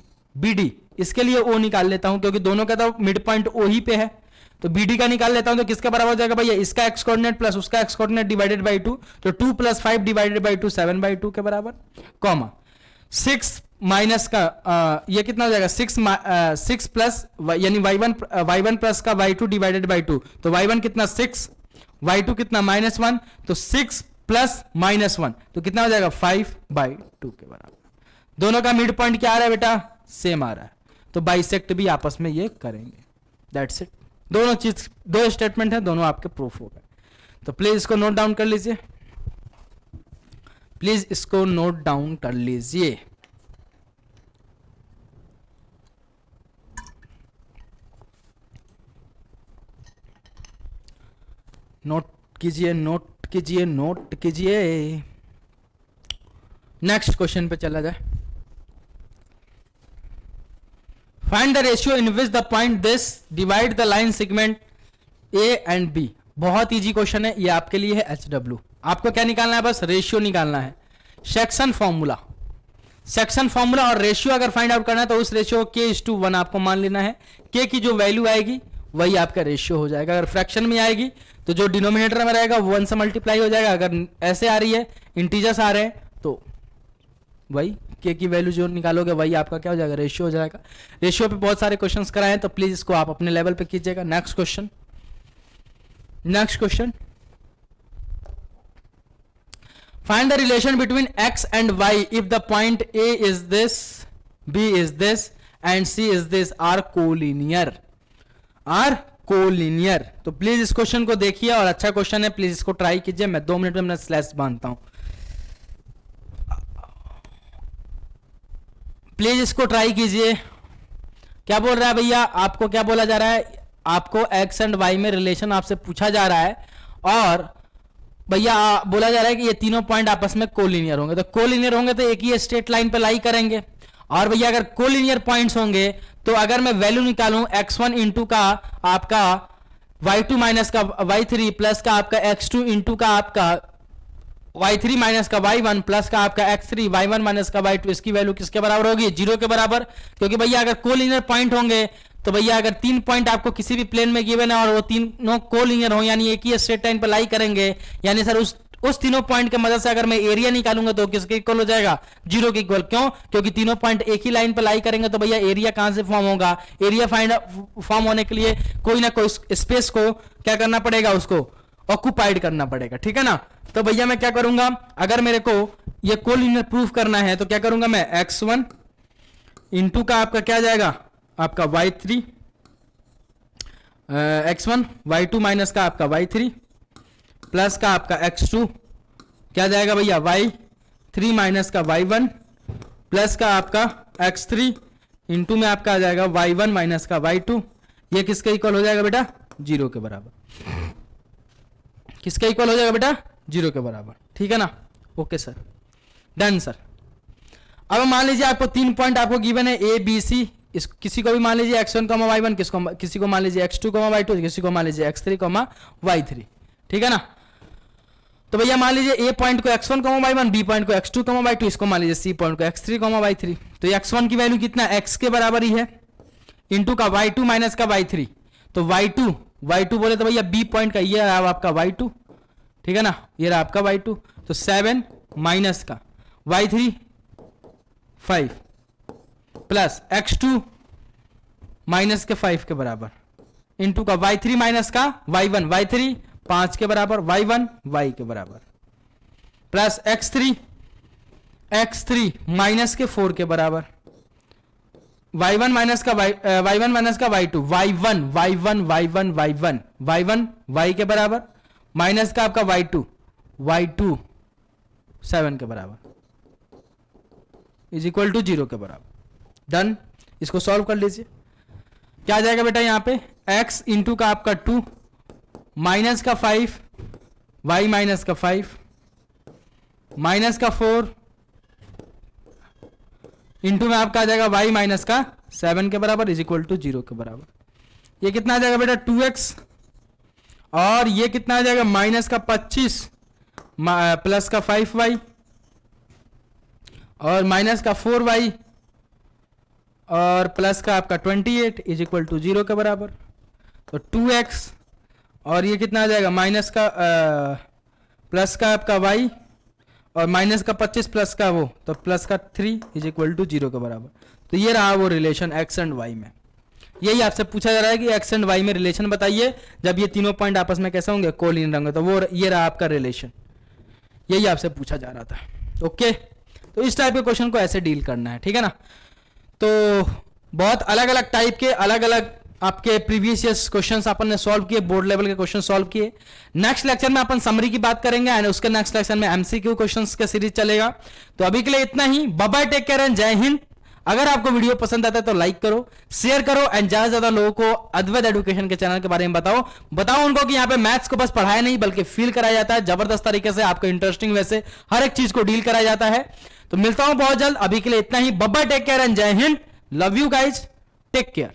इसके लिए O निकाल लेता हूं क्योंकि दोनों का तो मिड पॉइंट O ही पे है। तो BD का निकाल लेता हूं तो किसके बराबर हो जाएगा भैया, इसका x कोऑर्डिनेट प्लस उसका x कोऑर्डिनेट डिवाइडेड बाई 2, तो 2 प्लस 5 डिवाइडेड बाई 2 7/2 के बराबर, कॉमा 6 माइनस का ये कितना हो जाएगा 6 प्लस यानी y1 प्लस का y2 डिवाइडेड बाई 2, तो y1 कितना 6, y2 कितना -1, तो 6 प्लस -1 तो कितना हो जाएगा 5/2 के बराबर। दोनों का मिड पॉइंट क्या आ रहा है बेटा, सेम आ रहा है, तो बाइसेक्ट भी आपस में ये करेंगे, दैट्स इट। दोनों चीज, दो स्टेटमेंट है, दोनों आपके प्रूफ हो गए। तो प्लीज इसको नोट डाउन कर लीजिए, प्लीज इसको नोट डाउन कर लीजिए। नोट कीजिए, नोट कीजिए, नोट कीजिए। नेक्स्ट क्वेश्चन पे चला जाए। Find the ratio in which the point this divide the line segment A and B. बहुत इजी क्वेश्चन है ये, आपके लिए है HW। आपको क्या निकालना है, बस रेशियो निकालना है। सेक्शन फॉर्मूला और रेशियो अगर फाइंड आउट करना है तो उस रेशियो K:1 आपको मान लेना है। K की जो वैल्यू आएगी वही आपका रेशियो हो जाएगा। अगर फ्रैक्शन में आएगी तो जो डिनोमिनेटर में रहेगा वो 1 से मल्टीप्लाई हो जाएगा। अगर ऐसे आ रही है, इंटीजर्स आ रहे हैं, तो वही K की वैल्यू जो निकालोगे वही आपका क्या हो जाएगा, रेशियो हो जाएगा। रेशियो पे बहुत सारे क्वेश्चंस कराए हैं तो प्लीज इसको आप अपने लेवल पे कीजिएगा। Next question find the relation between x and y if the point A is this, B is this and C is this are collinear. तो प्लीज इस क्वेश्चन को देखिए और अच्छा क्वेश्चन है, प्लीज इसको ट्राई कीजिए। मैं 2 मिनट में अपना स्लैश बांधता हूं, प्लीज इसको ट्राई कीजिए। क्या बोल रहा है भैया, आपको क्या बोला जा रहा है, आपको x एंड y में रिलेशन आपसे पूछा जा रहा है और भैया बोला जा रहा है कि ये तीनों पॉइंट आपस में कोलिनियर होंगे। तो कोलिनियर होंगे तो एक ही स्ट्रेट लाइन पे लाई करेंगे। और भैया अगर कोलिनियर पॉइंट्स होंगे तो अगर मैं वैल्यू निकालूं x1 इंटू का आपका y2 माइनस का y3 प्लस का आपका x2 इंटू का आपका y3 माइनस का y1 प्लस का आपका x3 y1 माइनस का y2, इसकी वैल्यू किसके बराबर होगी, 0 के बराबर। क्योंकि भैया अगर कोलिनियर पॉइंट होंगे तो भैया अगर 3 पॉइंट आपको किसी भी प्लेन में गिवन है और वो तीनों कोलिनियर हो यानी एक ही स्ट्रेट लाइन पर लाई करेंगे, यानी सर उस तीनों पॉइंट की मदद से अगर मैं एरिया निकालूंगा तो किसके इक्वल हो जाएगा, 0 के इक्वल। क्यों, क्योंकि तीनों पॉइंट एक ही लाइन पर लाई करेंगे तो भैया एरिया कहां से फॉर्म होगा, एरिया फॉर्म होने के लिए कोई ना कोई स्पेस को क्या करना पड़ेगा, उसको ऑक्यूपाइड करना पड़ेगा, ठीक है ना। तो भैया मैं क्या करूंगा, अगर मेरे को ये कोलिनियर प्रूफ करना है तो क्या करूंगा मैं, x1 इंटू का आपका क्या जाएगा, आपका y3 x1 y2 माइनस का आपका y3 प्लस का आपका x2 क्या जाएगा भैया y3 माइनस का y1 प्लस का आपका x3 इंटू में आपका आ जाएगा y1 माइनस का y2। ये किसके इक्वल हो जाएगा बेटा, 0 के बराबर। किसके इक्वल हो जाएगा बेटा, 0 के बराबर, ठीक है ना। Okay sir, done sir. अब मान लीजिए आपको 3 पॉइंट आपको गिवन है A B C, किसी को भी मान लीजिए x1, y1, किसी को मान लीजिए x2, y2, किसी को मान लीजिए x3, y3, ठीक है ना। तो भैया मान लीजिए A पॉइंट को x1, y1, B पॉइंट को x2, y2, इसको मान लीजिए C पॉइंट को x3, y3। तो x1 की वैल्यू कितना, x के बराबर ही है, इंटू का y2 माइनस का y3। तो y2 बोले तो भैया B पॉइंट का ये रहा आपका y2, ठीक है ना, ये रहा आपका y2। तो 7 माइनस का y3 5 प्लस x2 माइनस के 5 के बराबर इंटू का y3 माइनस का y1, y3 5 के बराबर, y1 y के बराबर, प्लस x3 माइनस के 4 के बराबर, y1 माइनस का y2, y1 y के बराबर, माइनस का आपका y2 7 के बराबर, इज इक्वल टू 0 के बराबर। डन। इसको सॉल्व कर लीजिए। क्या आ जाएगा बेटा यहाँ पे, x इंटू का आपका 2 माइनस का 5 y माइनस का 5 माइनस का 4 इंटू में आपका आ जाएगा y माइनस का 7 के बराबर इज इक्वल टू 0 के बराबर। ये कितना आ जाएगा बेटा 2x, और ये कितना आ जाएगा माइनस का 25 प्लस का 5y और माइनस का 4y और प्लस का आपका 28 इज इक्वल टू 0 के बराबर। तो 2x और ये कितना आ जाएगा माइनस का प्लस का आपका y और माइनस का 25 प्लस का वो, तो प्लस का 3 इज इक्वल टू 0 के बराबर। तो ये रहा वो रिलेशन x एंड y में। यही आपसे पूछा जा रहा है कि x एंड y में रिलेशन बताइए जब ये तीनों पॉइंट आपस में कैसे होंगे, कोलिनियर होंगे। तो वो ये रहा आपका रिलेशन, यही आपसे पूछा जा रहा था। ओके, तो इस टाइप के क्वेश्चन को ऐसे डील करना है, ठीक है ना। तो बहुत अलग अलग टाइप के अलग अलग आपके प्रीवियस ईयर्स क्वेश्चंस अपन ने सॉल्व किए, बोर्ड लेवल के क्वेश्चन सॉल्व किए। नेक्स्ट लेक्चर में अपन समरी की बात करेंगे एंड उसके नेक्स्ट लेक्चर में एमसीक्यू क्वेश्चंस का सीरीज चलेगा। तो अभी के लिए इतना ही। Bye bye, take care and जय हिंद। अगर आपको वीडियो पसंद आता है तो लाइक करो, शेयर करो एंड ज्यादा से ज्यादा लोगों को अद्वैत एजुकेशन के चैनल के बारे में बताओ उनको कि यहाँ पे मैथ्स को बस पढ़ाया नहीं बल्कि फील कराया जाता है, जबरदस्त तरीके से आपको इंटरेस्टिंग वैसे हर एक चीज को डील कराया जाता है। तो मिलता हूं बहुत जल्द। अभी के लिए इतना ही। Bye bye, take care and जय हिंद। Love you guys, take care.